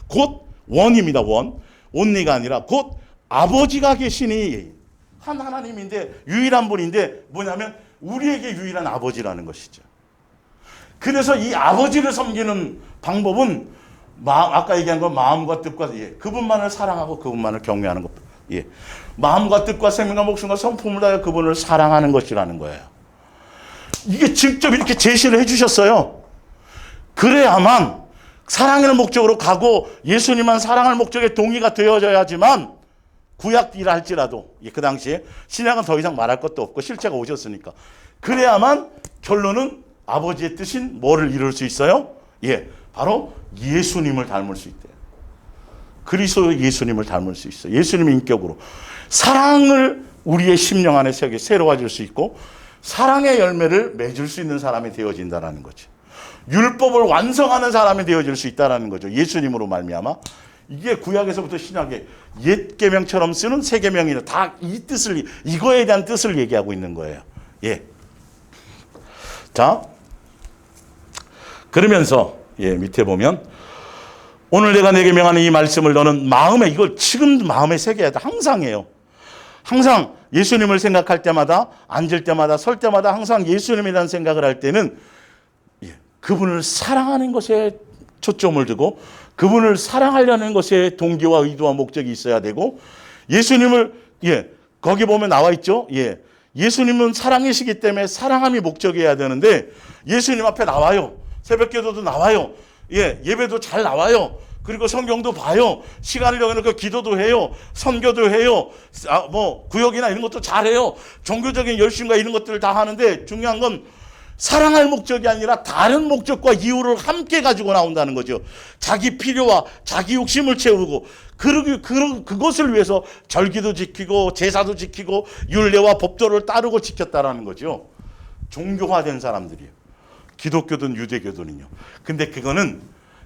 곧 원입니다. 원. 온리가 아니라 곧 아버지가 계시니 한 하나님인데 유일한 분인데 뭐냐면 우리에게 유일한 아버지라는 것이죠. 그래서 이 아버지를 섬기는 방법은 아까 얘기한 건 마음과 뜻과 그분만을 사랑하고 그분만을 경외하는 것. 마음과 뜻과 생명과 목숨과 성품을 다해 그분을 사랑하는 것이라는 거예요. 이게 직접 이렇게 제시를 해주셨어요. 그래야만 사랑의 목적으로 가고 예수님만 사랑할 목적에 동의가 되어져야지만 구약이라 할지라도 그 당시에 신약은 더 이상 말할 것도 없고 실제가 오셨으니까 그래야만 결론은 아버지의 뜻인 뭐를 이룰 수 있어요? 바로 예수님을 닮을 수 있대요. 그리스도 예수님을 닮을 수 있어요. 예수님의 인격으로 사랑을 우리의 심령 안에 새로워질 수 있고 사랑의 열매를 맺을 수 있는 사람이 되어진다는 거죠. 율법을 완성하는 사람이 되어질 수 있다는 거죠. 예수님으로 말미암아. 이게 구약에서부터 신약의 옛 계명처럼 쓰는 새 계명이다. 다 이 뜻을 이거에 대한 뜻을 얘기하고 있는 거예요. 자, 그러면서 밑에 보면 오늘 내가 내게 명하는 이 말씀을 너는 마음에 이걸 지금 마음에 새겨야 돼. 항상 해요. 항상 예수님을 생각할 때마다 앉을 때마다 설 때마다 항상 예수님에 대한 생각을 할 때는 그분을 사랑하는 것에 초점을 두고 그분을 사랑하려는 것에 동기와 의도와 목적이 있어야 되고 예수님을 거기 보면 나와 있죠. 예수님은 사랑이시기 때문에 사랑함이 목적이어야 되는데 예수님 앞에 나와요. 새벽기도도 나와요. 예배도 잘 나와요. 그리고 성경도 봐요. 시간을 정해놓고 기도도 해요. 선교도 해요. 구역이나 이런 것도 잘해요. 종교적인 열심과 이런 것들을 다 하는데 중요한 건 사랑할 목적이 아니라 다른 목적과 이유를 함께 가지고 나온다는 거죠. 자기 필요와 자기 욕심을 채우고 그것을 위해서 절기도 지키고 제사도 지키고 율례와 법도를 따르고 지켰다라는 거죠. 종교화된 사람들이에요. 기독교든 유대교든요. 근데 그거는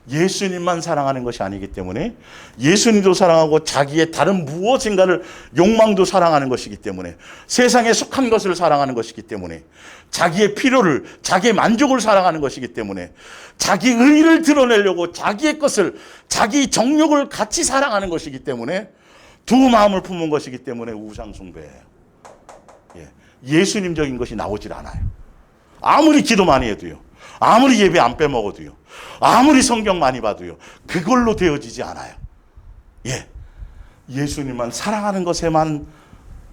예수님만 사랑하는 것이 아니기 때문에 예수님도 사랑하고 자기의 다른 무엇인가를 욕망도 사랑하는 것이기 때문에 세상에 속한 것을 사랑하는 것이기 때문에 자기의 필요를 자기의 만족을 사랑하는 것이기 때문에 자기 의의를 드러내려고 자기의 것을 자기 정욕을 같이 사랑하는 것이기 때문에 두 마음을 품은 것이기 때문에 우상 숭배예요. 예수님적인 것이 나오질 않아요. 아무리 기도 많이 해도요. 아무리 예배 안 빼먹어도요. 아무리 성경 많이 봐도요. 그걸로 되어지지 않아요. 예수님만 사랑하는 것에만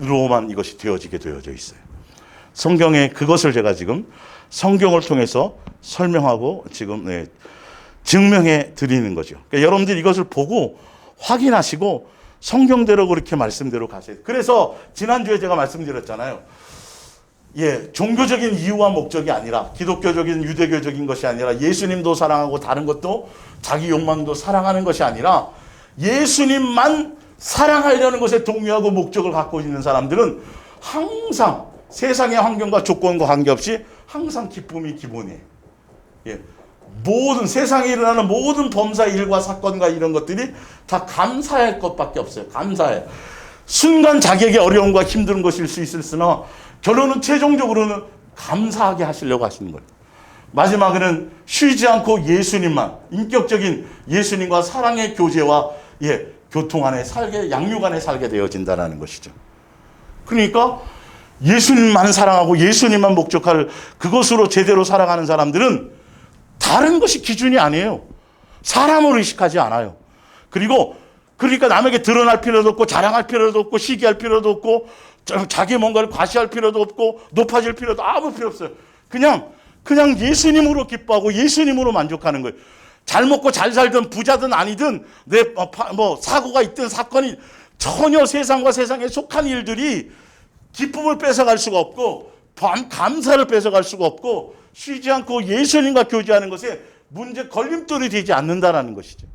것으로만 이것이 되어지게 되어져 있어요. 성경에 그것을 제가 지금 성경을 통해서 설명하고 지금 증명해 드리는 거죠. 그러니까 여러분들이 이것을 보고 확인하시고 성경대로 그렇게 말씀대로 가세요. 그래서 지난주에 제가 말씀드렸잖아요. 종교적인 이유와 목적이 아니라, 기독교적인 유대교적인 것이 아니라, 예수님도 사랑하고 다른 것도 자기 욕망도 사랑하는 것이 아니라 예수님만 사랑하려는 것에 동의하고 목적을 갖고 있는 사람들은 항상 세상의 환경과 조건과 관계없이 항상 기쁨이 기본이에요. 모든 세상에 일어나는 모든 범사 일과 사건과 이런 것들이 다 감사할 것밖에 없어요. 감사해. 순간 자기에게 어려움과 힘든 것일 수 있으나 결론은 최종적으로는 감사하게 하시려고 하시는 거예요. 마지막에는 쉬지 않고 예수님만, 인격적인 예수님과 사랑의 교제와 교통 안에 살게, 양육 안에 살게 되어진다는 것이죠. 그러니까 예수님만 사랑하고 예수님만 목적할 그것으로 제대로 살아가는 사람들은 다른 것이 기준이 아니에요. 사람을 의식하지 않아요. 그러니까 남에게 드러날 필요도 없고 자랑할 필요도 없고 시기할 필요도 없고 자기 뭔가를 과시할 필요도 없고 높아질 필요도 아무 필요 없어요. 그냥 예수님으로 기뻐하고 예수님으로 만족하는 거예요. 잘 먹고 잘 살든 부자든 아니든 사고가 있든 사건이 전혀 세상과 세상에 속한 일들이 기쁨을 뺏어갈 수가 없고 감사를 뺏어갈 수가 없고 쉬지 않고 예수님과 교제하는 것에 문제 걸림돌이 되지 않는다라는 것이죠.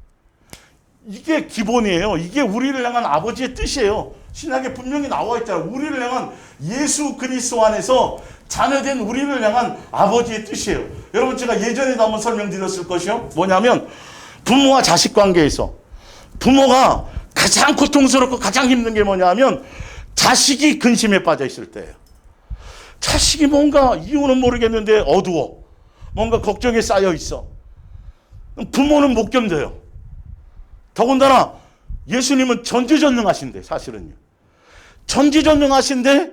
이게 기본이에요. 이게 우리를 향한 아버지의 뜻이에요. 신약에 분명히 나와 있잖아요. 우리를 향한 예수 그리스도 안에서 자녀된 우리를 향한 아버지의 뜻이에요. 여러분 제가 예전에도 한번 설명드렸을 것이요. 뭐냐면 부모와 자식 관계에서 부모가 가장 고통스럽고 가장 힘든 게 뭐냐 하면 자식이 근심에 빠져 있을 때예요. 자식이 뭔가 이유는 모르겠는데 어두워. 뭔가 걱정에 쌓여 있어. 부모는 못 견뎌요. 더군다나 예수님은 전지전능하신데 사실은요. 전지전능하신데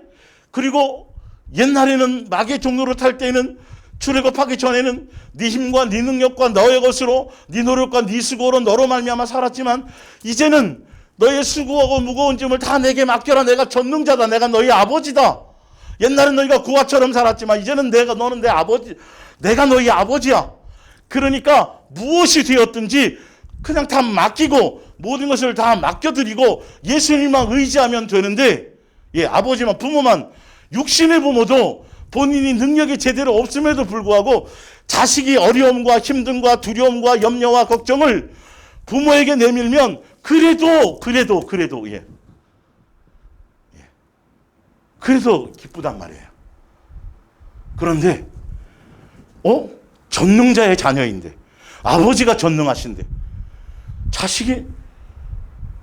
그리고 옛날에는 마귀의 종로를 탈 때에는 출애굽하기 전에는 네 힘과 네 능력과 너의 것으로 네 노력과 네 수고로 너로 말미암아 살았지만 이제는 너의 수고하고 무거운 짐을 다 내게 맡겨라. 내가 전능자다. 내가 너희 아버지다. 옛날엔 너희가 구하처럼 살았지만 이제는 너는 내 아버지, 내가 너희 아버지야. 그러니까 무엇이 되었든지 그냥 다 맡기고 모든 것을 다 맡겨드리고 예수님만 의지하면 되는데 아버지만 부모만 육신의 부모도 본인이 능력이 제대로 없음에도 불구하고 자식이 어려움과 힘듦과 두려움과 염려와 걱정을 부모에게 내밀면 그래도 기쁘단 말이에요. 그런데 전능자의 자녀인데 아버지가 전능하신데 자식이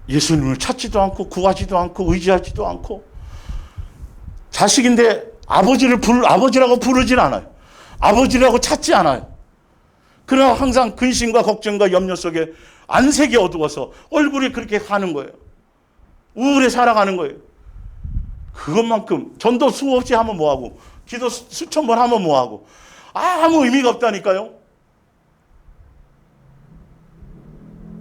예수님을 찾지도 않고 구하지도 않고 의지하지도 않고 자식인데 아버지라고 부르질 않아요. 아버지라고 찾지 않아요. 그러나 항상 근심과 걱정과 염려 속에 안색이 어두워서 얼굴이 그렇게 가는 거예요. 우울해 살아가는 거예요. 그것만큼 전도 수없이 하면 뭐하고 기도 수천 번 하면 뭐하고 아무 의미가 없다니까요.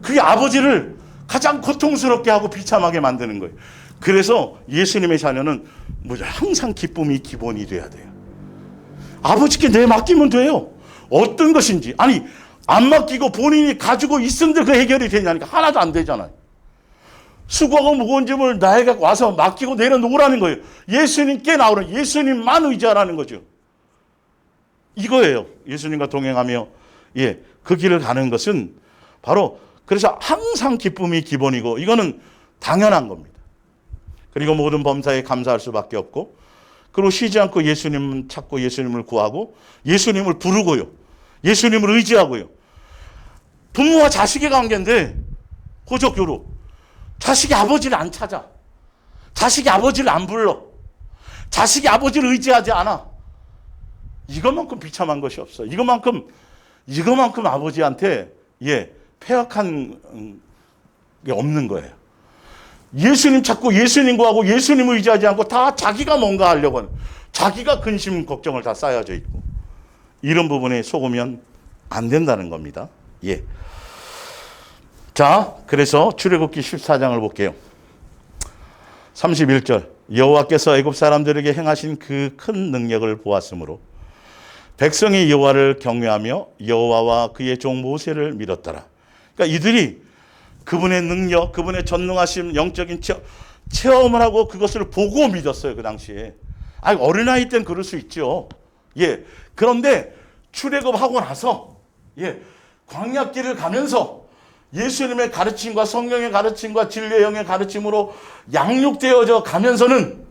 그게 아버지를 가장 고통스럽게 하고 비참하게 만드는 거예요. 그래서 예수님의 자녀는 항상 기쁨이 기본이 돼야 돼요. 아버지께 내 맡기면 돼요. 어떤 것인지. 아니 안 맡기고 본인이 가지고 있은데 그 해결이 되냐니까 하나도 안 되잖아요. 수고하고 무거운 짐을 나에게 와서 맡기고 내려놓으라는 거예요. 예수님께 나오는 예수님만 의지하라는 거죠. 이거예요. 예수님과 동행하며 그 길을 가는 것은 바로 그래서 항상 기쁨이 기본이고 이거는 당연한 겁니다. 그리고 모든 범사에 감사할 수밖에 없고 그리고 쉬지 않고 예수님을 찾고 예수님을 구하고 예수님을 부르고요. 예수님을 의지하고요. 부모와 자식의 관계인데 호적교로 자식이 아버지를 안 찾아. 자식이 아버지를 안 불러. 자식이 아버지를 의지하지 않아. 이것만큼 비참한 것이 없어. 이것만큼 아버지한테 폐역한 게 없는 거예요. 예수님 찾고 예수님 구하고 예수님 의지하지 않고 다 자기가 뭔가 하려고 하는 자기가 근심 걱정을 다 쌓여져 있고 이런 부분에 속으면 안 된다는 겁니다. 자, 그래서 출애굽기 14장을 볼게요. 31절 여호와께서 애굽 사람들에게 행하신 그 큰 능력을 보았으므로 백성이 여호와를 경외하며 여호와와 그의 종 모세를 믿었더라. 그러니까 이들이 그분의 능력, 그분의 전능하심, 영적인 체험을 하고 그것을 보고 믿었어요. 그 당시에. 어린아이 때는 그럴 수 있죠. 예. 그런데 출애굽하고 나서 광야길을 가면서 예수님의 가르침과 성령의 가르침과 진리의 영의 가르침으로 양육되어져 가면서는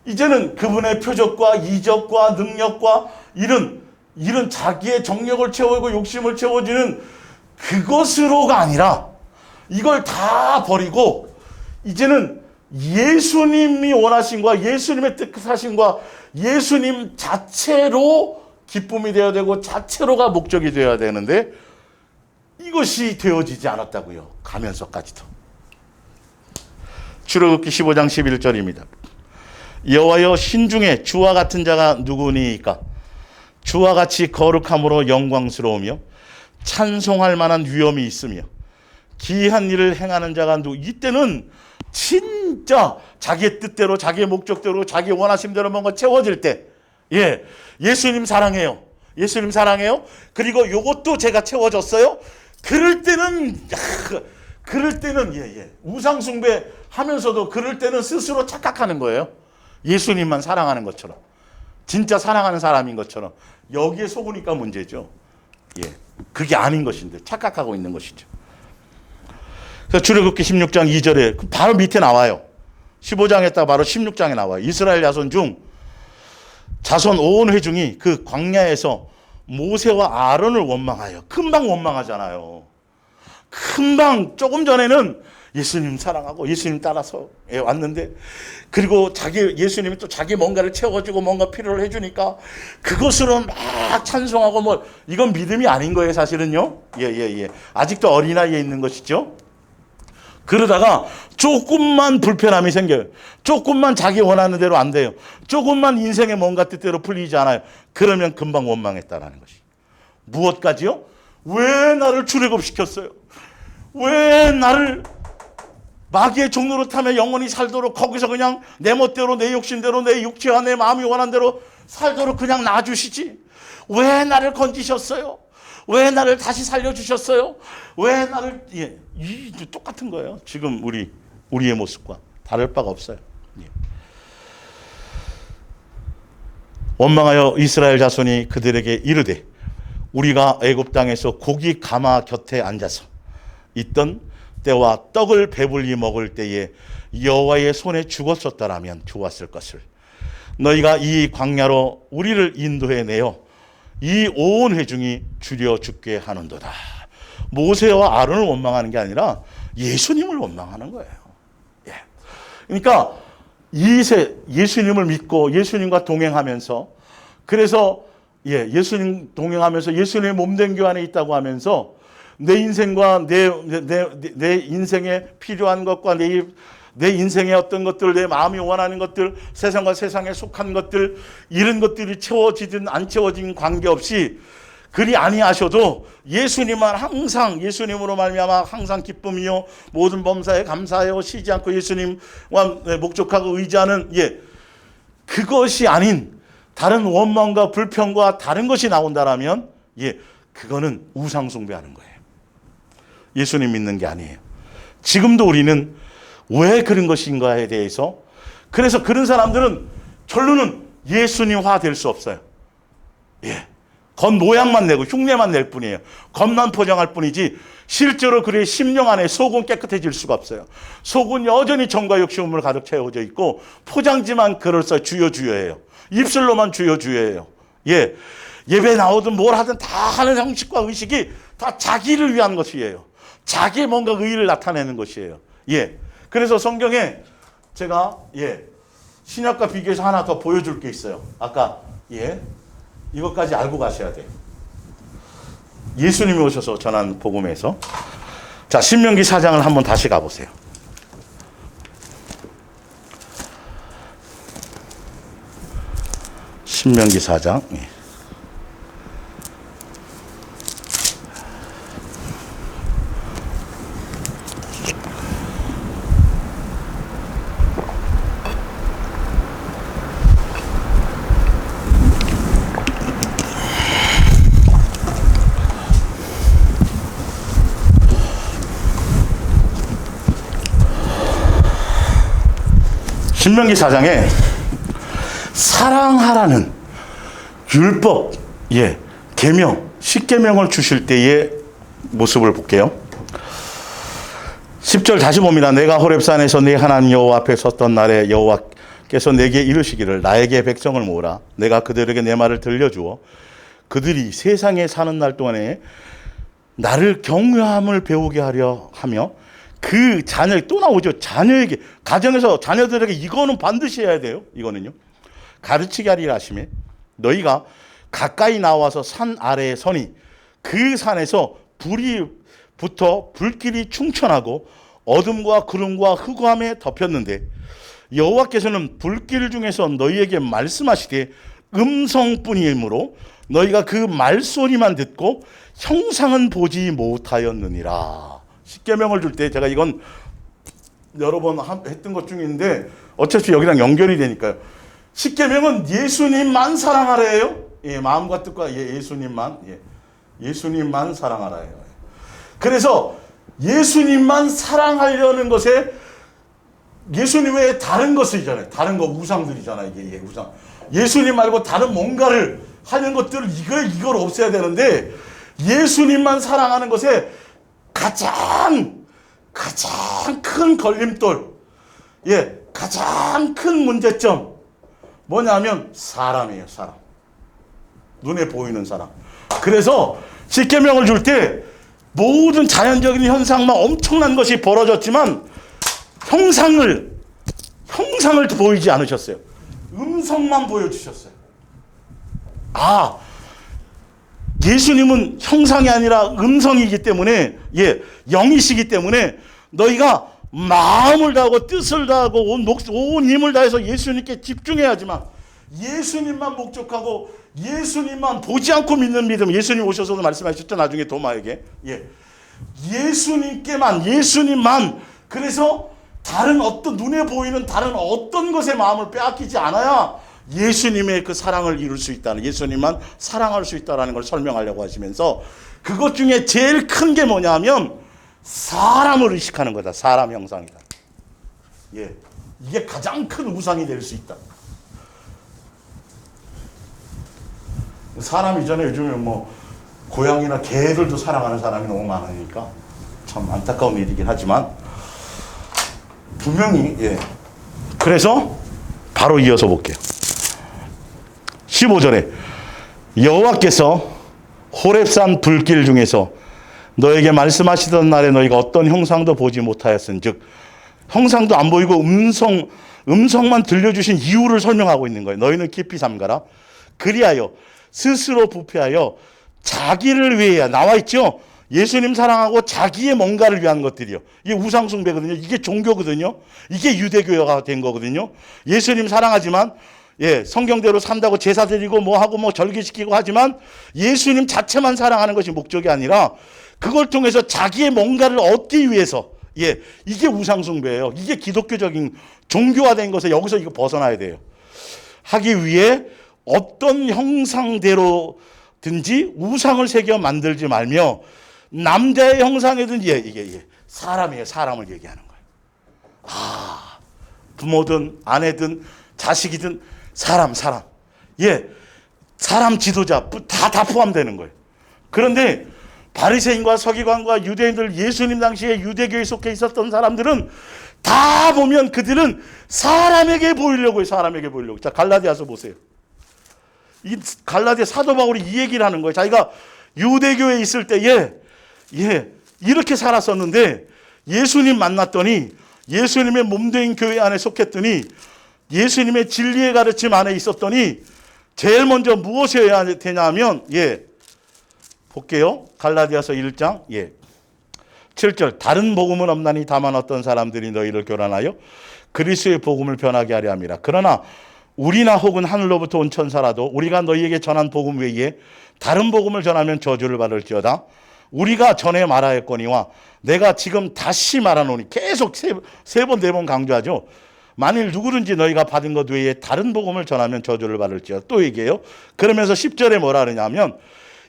이제는 그분의 표적과 이적과 능력과 이런 자기의 정력을 채우고 욕심을 채워주는 그것으로가 아니라 이걸 다 버리고 이제는 예수님이 원하신 것과 예수님의 뜻하심과 예수님 자체로 기쁨이 되어야 되고 자체로가 목적이 되어야 되는데 이것이 되어지지 않았다고요. 가면서까지도. 출애굽기 15장 11절입니다. 여호와여 신중에 주와 같은 자가 누구니이까? 주와 같이 거룩함으로 영광스러우며 찬송할 만한 위엄이 있으며 기이한 일을 행하는 자가 누구? 이때는 진짜 자기의 뜻대로 자기의 목적대로 자기 원하심대로 뭔가 채워질 때 예수님 사랑해요. 예수님 사랑해요. 그리고 이것도 제가 채워졌어요. 그럴 때는 우상 숭배 하면서도 그럴 때는 스스로 착각하는 거예요. 예수님만 사랑하는 것처럼. 진짜 사랑하는 사람인 것처럼. 여기에 속으니까 문제죠. 그게 아닌 것인데 착각하고 있는 것이죠. 그래서 출애굽기 16장 2절에 바로 밑에 나와요. 15장에다가 바로 16장에 나와요. 이스라엘 자손 온 회중이 그 광야에서 모세와 아론을 원망하여. 금방 원망하잖아요. 금방 조금 전에는 예수님 사랑하고 예수님 따라서 왔는데 그리고 예수님이 또 자기 뭔가를 채워주고 뭔가 필요를 해주니까 그것으로 막 찬송하고 이건 믿음이 아닌 거예요. 사실은요. 아직도 어린아이에 있는 것이죠. 그러다가 조금만 불편함이 생겨요. 조금만 자기 원하는 대로 안 돼요. 조금만 인생의 뭔가 뜻대로 풀리지 않아요. 그러면 금방 원망했다라는 것이. 무엇까지요? 왜 나를 출애굽시켰어요? 왜 나를 마귀의 종로로 타며 영원히 살도록 거기서 그냥 내 멋대로 내 욕심대로 내 육체와 내 마음이 원한 대로 살도록 그냥 놔주시지? 왜 나를 건지셨어요? 왜 나를 다시 살려주셨어요? 왜 나를 똑같은 거예요. 지금 우리의 모습과 다를 바가 없어요. 원망하여 이스라엘 자손이 그들에게 이르되 우리가 애굽 땅에서 고기 가마 곁에 앉아서 있던 때와 떡을 배불리 먹을 때에 여호와의 손에 죽었었더라면 좋았을 것을. 너희가 이 광야로 우리를 인도해 내어 이 온 회중이 줄여 죽게 하는도다. 모세와 아론을 원망하는 게 아니라 예수님을 원망하는 거예요. 그러니까 예수님을 믿고 예수님과 동행하면서 그래서 예수님 동행하면서 예수님의 몸된 교회 안에 있다고 하면서 내 인생과 내 인생에 필요한 것과 내 인생의 어떤 것들, 내 마음이 원하는 것들, 세상과 세상에 속한 것들, 이런 것들이 채워지든 안 채워진 관계없이 그리 아니하셔도 예수님만 항상 예수님으로 말미암아 항상 기쁨이요 모든 범사에 감사하여 쉬지 않고 예수님과 목적하고 의지하는 그것이 아닌 다른 원망과 불평과 다른 것이 나온다라면 그거는 우상 숭배하는 거예요. 예수님 믿는 게 아니에요. 지금도 우리는 왜 그런 것인가에 대해서 그래서 그런 사람들은 결론은 예수님화 될 수 없어요. 겉모양만 내고 흉내만 낼 뿐이에요. 겉만 포장할 뿐이지 실제로 그의 심령 안에 속은 깨끗해질 수가 없어요. 속은 여전히 정과 욕심으로 가득 채워져 있고 포장지만 그럴싸 주여주여예요. 입술로만 주여주여예요. 예배 나오든 뭘 하든 다 하는 형식과 의식이 다 자기를 위한 것이에요. 자기의 뭔가 의의를 나타내는 것이에요. 그래서 성경에 제가 신약과 비교해서 하나 더 보여줄 게 있어요. 아까 이것까지 알고 가셔야 돼요. 예수님이 오셔서 전한 복음에서 자 신명기 4장을 한번 다시 가보세요. 신명기 4장 신명기 4장에 사랑하라는 율법, 계명, 십계명을 주실 때의 모습을 볼게요. 10절 다시 봅니다. 내가 호렙산에서 내 하나님 여호와 앞에 섰던 날에 여호와께서 내게 이르시기를 나에게 백성을 모으라. 내가 그들에게 내 말을 들려주어 그들이 세상에 사는 날 동안에 나를 경외함을 배우게 하려 하며 그 자녀, 또 나오죠. 자녀에게, 가정에서 자녀들에게 이거는 반드시 해야 돼요. 이거는요. 가르치게 하리라 하시며 너희가 가까이 나와서 산 아래에 서니 그 산에서 불이 붙어 불길이 충천하고 어둠과 구름과 흑암에 덮였는데 여호와께서는 불길 중에서 너희에게 말씀하시되 음성뿐이므로 너희가 그 말소리만 듣고 형상은 보지 못하였느니라. 십계명을 줄 때 제가 이건 여러 번 했던 것 중인데 어차피 여기랑 연결이 되니까요. 십계명은 예수님만 사랑하래요. 마음과 뜻과 예수님만 예수님만 사랑하라예요. 그래서 예수님만 사랑하려는 것에 예수님 외에 다른 것이잖아요. 다른 거 우상들이잖아요. 이게 우상. 예수님 말고 다른 뭔가를 하는 것들을 이걸 없애야 되는데 예수님만 사랑하는 것에 가장 큰 걸림돌, 가장 큰 문제점 뭐냐면 사람이에요. 사람. 눈에 보이는 사람. 그래서 십계명을 줄 때 모든 자연적인 현상만 엄청난 것이 벌어졌지만 형상을 보이지 않으셨어요. 음성만 보여주셨어요. 예수님은 형상이 아니라 음성이기 때문에, 영이시기 때문에 너희가 마음을 다하고 뜻을 다하고 온 힘을 다해서 예수님께 집중해야지만 예수님만 목적하고 예수님만 보지 않고 믿는 믿음. 예수님 오셔서도 말씀하셨죠. 나중에 도마에게. 예수님만. 그래서 다른 어떤 눈에 보이는 다른 어떤 것에 마음을 빼앗기지 않아야 예수님의 그 사랑을 이룰 수 있다는, 예수님만 사랑할 수 있다는 걸 설명하려고 하시면서 그것 중에 제일 큰 게 뭐냐면 사람을 의식하는 거다. 사람 형상이다. 이게 가장 큰 우상이 될 수 있다. 사람 이전에 요즘에 고양이나 개들도 사랑하는 사람이 너무 많으니까 참 안타까운 일이긴 하지만 분명히 그래서 바로 이어서 볼게요. 15절에 여호와께서 호렙산 불길 중에서 너에게 말씀하시던 날에 너희가 어떤 형상도 보지 못하였은즉 형상도 안 보이고 음성만 들려주신 이유를 설명하고 있는 거예요. 너희는 깊이 삼가라. 그리하여 스스로 부패하여 자기를 위해야 나와 있죠. 예수님 사랑하고 자기의 뭔가를 위한 것들이요. 이게 우상숭배거든요. 이게 종교거든요. 이게 유대교가 된 거거든요. 예수님 사랑하지만 성경대로 산다고 제사 드리고 하고 절기시키고 하지만 예수님 자체만 사랑하는 것이 목적이 아니라 그걸 통해서 자기의 뭔가를 얻기 위해서 이게 우상숭배예요. 이게 기독교적인 종교화된 것에 여기서 이거 벗어나야 돼요. 하기 위해 어떤 형상대로든지 우상을 새겨 만들지 말며 남자의 형상이든지 이게 사람이에요. 사람을 얘기하는 거예요. 부모든 아내든 자식이든 사람. 사람 지도자 다 포함되는 거예요. 그런데 바리새인과 서기관과 유대인들, 예수님 당시에 유대교에 속해 있었던 사람들은 다 보면 그들은 사람에게 보이려고 해요. 사람에게 보이려고. 자, 갈라디아서 보세요. 이 갈라디아 사도 바울이 이 얘기를 하는 거예요. 자기가 유대교에 있을 때에 이렇게 살았었는데 예수님 만났더니 예수님의 몸된 교회 안에 속했더니 예수님의 진리의 가르침 안에 있었더니 제일 먼저 무엇이 해야 되냐면 볼게요. 갈라디아서 1장 7절 다른 복음은 없나니 다만 어떤 사람들이 너희를 교란하여 그리스도의 복음을 변하게 하려 함이라. 그러나 우리나 혹은 하늘로부터 온 천사라도 우리가 너희에게 전한 복음 외에 다른 복음을 전하면 저주를 받을지어다. 우리가 전에 말하였거니와 내가 지금 다시 말하노니 계속 세 번, 네 번 강조하죠. 만일 누구든지 너희가 받은 것 외에 다른 복음을 전하면 저주를 받을지어다. 또 얘기해요. 그러면서 10절에 뭐라 그러냐면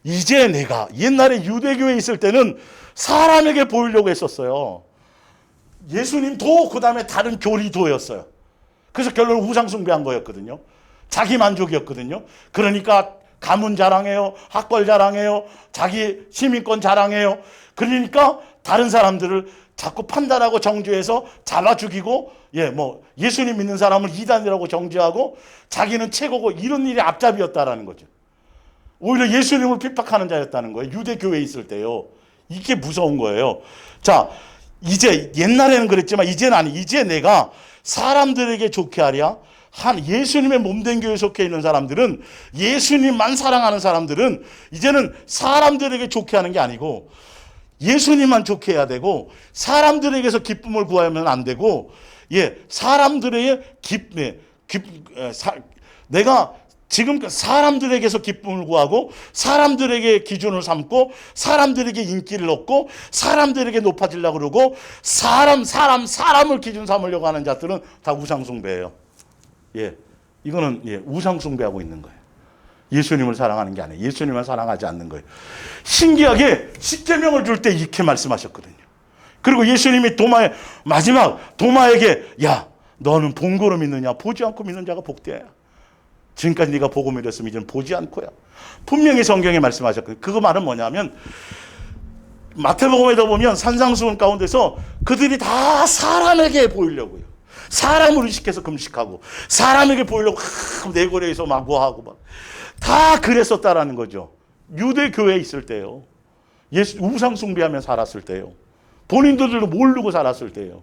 이제 내가 옛날에 유대교에 있을 때는 사람에게 보이려고 했었어요. 예수님도 그 다음에 다른 교리도였어요. 그래서 결론은 우상숭배한 거였거든요. 자기 만족이었거든요. 그러니까 가문 자랑해요. 학벌 자랑해요. 자기 시민권 자랑해요. 그러니까 다른 사람들을 자꾸 판단하고 정죄해서 잡아 죽이고, 예수님 믿는 사람을 이단이라고 정죄하고 자기는 최고고, 이런 일이 앞잡이였다라는 거죠. 오히려 예수님을 핍박하는 자였다는 거예요. 유대교회에 있을 때요. 이게 무서운 거예요. 자, 이제 옛날에는 그랬지만 이제는 아니. 이제 내가 사람들에게 좋게 하랴. 예수님의 몸된 교회에 속해 있는 사람들은, 예수님만 사랑하는 사람들은 이제는 사람들에게 좋게 하는 게 아니고 예수님만 좋게 해야 되고, 사람들에게서 기쁨을 구하면 안 되고, 사람들의 내가 지금 사람들에게서 기쁨을 구하고 사람들에게 기준을 삼고 사람들에게 인기를 얻고 사람들에게 높아지려고 그러고 사람을 기준 삼으려고 하는 자들은 다 우상숭배예요. 이거는 우상숭배하고 있는 거예요. 예수님을 사랑하는 게 아니에요. 예수님을 사랑하지 않는 거예요. 신기하게 십계명을 줄 때 이렇게 말씀하셨거든요. 그리고 예수님이 마지막 도마에게, 야, 너는 본고로 믿느냐? 보지 않고 믿는 자가 복되야. 지금까지 네가 보고 믿었으면 이제는 보지 않고야. 분명히 성경에 말씀하셨거든요. 그거 말은 뭐냐면, 마태복음에도 보면 산상수훈 가운데서 그들이 다 사람에게 보이려고요. 사람을 의식해서 금식하고 사람에게 보이려고 내거리에서 마구하고 다 그랬었다라는 거죠. 유대교회에 있을 때요. 우상 숭배하며 살았을 때요. 본인들도 모르고 살았을 때요.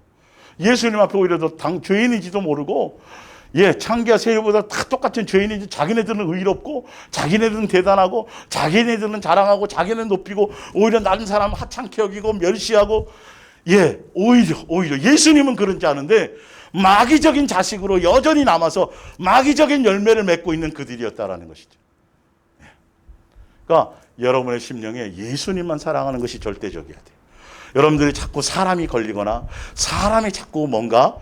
예수님 앞에 오히려 더 죄인인지도 모르고, 창기와 세리보다 다 똑같은 죄인인지, 자기네들은 의롭고 자기네들은 대단하고 자기네들은 자랑하고 자기네는 높이고 오히려 다른 사람 하찮게 여기고 멸시하고, 오히려 예수님은 그런지 아는데 마귀적인 자식으로 여전히 남아서 마귀적인 열매를 맺고 있는 그들이었다라는 것이죠. 그러니까 여러분의 심령에 예수님만 사랑하는 것이 절대적이어야 돼요. 여러분들이 자꾸 사람이 걸리거나 사람이 자꾸 뭔가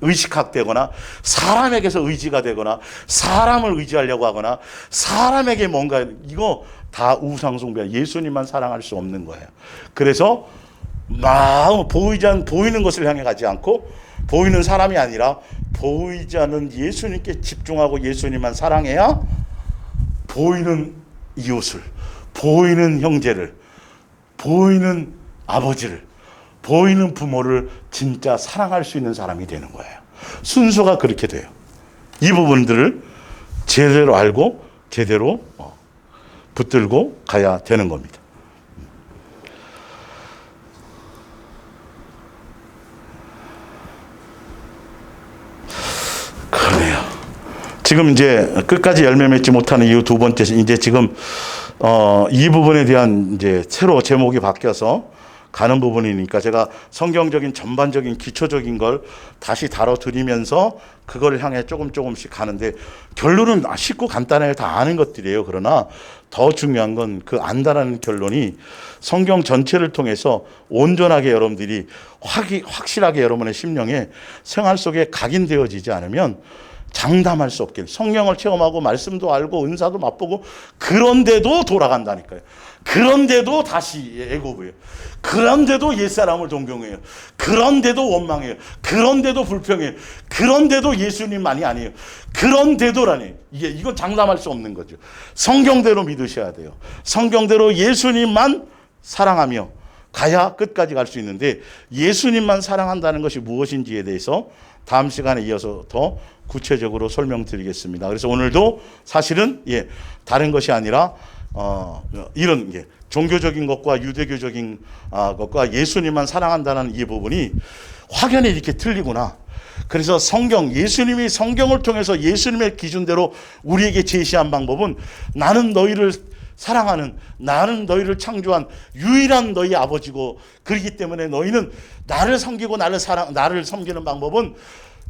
의식학되거나 사람에게서 의지가 되거나 사람을 의지하려고 하거나 사람에게 뭔가, 이거 다 우상숭배, 예수님만 사랑할 수 없는 거예요. 그래서 보이는 것을 향해 가지 않고 보이는 사람이 아니라 보이지 않는 예수님께 집중하고 예수님만 사랑해야 보이는 이웃을, 보이는 형제를, 보이는 아버지를, 보이는 부모를 진짜 사랑할 수 있는 사람이 되는 거예요. 순서가 그렇게 돼요. 이 부분들을 제대로 알고 제대로 붙들고 가야 되는 겁니다. 그러네요. 지금 이제 끝까지 열매 맺지 못하는 이유 두 번째, 이제 지금 이 부분에 대한 이제 새로 제목이 바뀌어서 가는 부분이니까 제가 성경적인 전반적인 기초적인 걸 다시 다뤄드리면서 그걸 향해 조금씩 가는데, 결론은 쉽고 간단하게 다 아는 것들이에요. 그러나 더 중요한 건 그 안다라는 결론이 성경 전체를 통해서 온전하게 여러분들이 확실하게 여러분의 심령에 생활 속에 각인되어지지 않으면 장담할 수 없길, 성령을 체험하고 말씀도 알고 은사도 맛보고 그런데도 돌아간다니까요. 그런데도 다시 애고부예요. 그런데도 옛사람을 존경해요. 그런데도 원망해요. 그런데도 불평해요. 그런데도 예수님만이 아니에요. 그런데도라니, 이건 장담할 수 없는 거죠. 성경대로 믿으셔야 돼요. 성경대로 예수님만 사랑하며 가야 끝까지 갈 수 있는데, 예수님만 사랑한다는 것이 무엇인지에 대해서 다음 시간에 이어서 더 구체적으로 설명드리겠습니다. 그래서 오늘도 사실은 다른 것이 아니라 이런 종교적인 것과 유대교적인 것과 예수님만 사랑한다는 이 부분이 확연히 이렇게 틀리구나. 그래서 예수님이 성경을 통해서 예수님의 기준대로 우리에게 제시한 방법은, 나는 너희를 사랑하는, 나는 너희를 창조한 유일한 너희 아버지고, 그렇기 때문에 너희는 나를 섬기고 나를 섬기는 방법은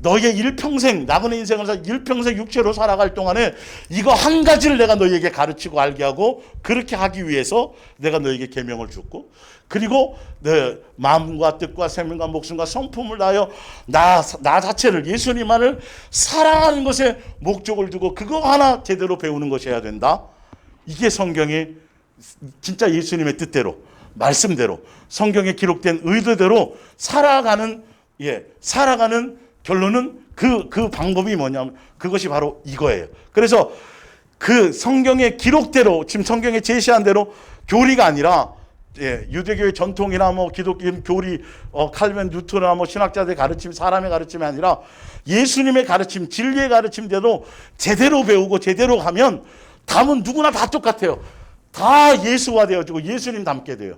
너희의 일평생, 나그네 인생을 일평생 육체로 살아갈 동안에 이거 한 가지를 내가 너희에게 가르치고 알게 하고, 그렇게 하기 위해서 내가 너희에게 계명을 줬고, 그리고 내 마음과 뜻과 생명과 목숨과 성품을 다하여 나 자체를, 예수님만을 사랑하는 것에 목적을 두고 그거 하나 제대로 배우는 것이어야 된다. 이게 성경의 진짜 예수님의 뜻대로, 말씀대로, 성경에 기록된 의도대로 살아가는 결론은 그 방법이 뭐냐면 그것이 바로 이거예요. 그래서 그 성경의 기록대로 지금 성경에 제시한 대로 교리가 아니라 유대교의 전통이나 뭐 기독교 교리, 칼빈 뉴턴이나 뭐 신학자들의 가르침, 사람의 가르침이 아니라 예수님의 가르침, 진리의 가르침대로 제대로 배우고 제대로 가면 답은 누구나 다 똑같아요. 다 예수화 되어지고 예수님 닮게 돼요.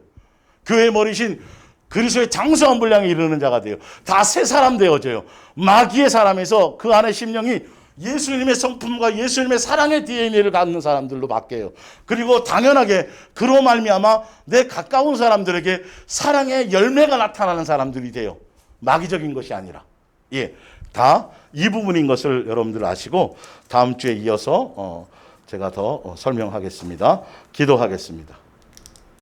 교회 머리신 그리스도의 장성한 분량에 이르는 자가 돼요. 다 새 사람 되어져요. 마귀의 사람에서 그 안에 심령이 예수님의 성품과 예수님의 사랑의 DNA를 갖는 사람들로 바뀌어요. 그리고 당연하게 그로 말미암아 내 가까운 사람들에게 사랑의 열매가 나타나는 사람들이 돼요. 마귀적인 것이 아니라. 다 이 부분인 것을 여러분들 아시고 다음 주에 이어서 제가 더 설명하겠습니다. 기도하겠습니다.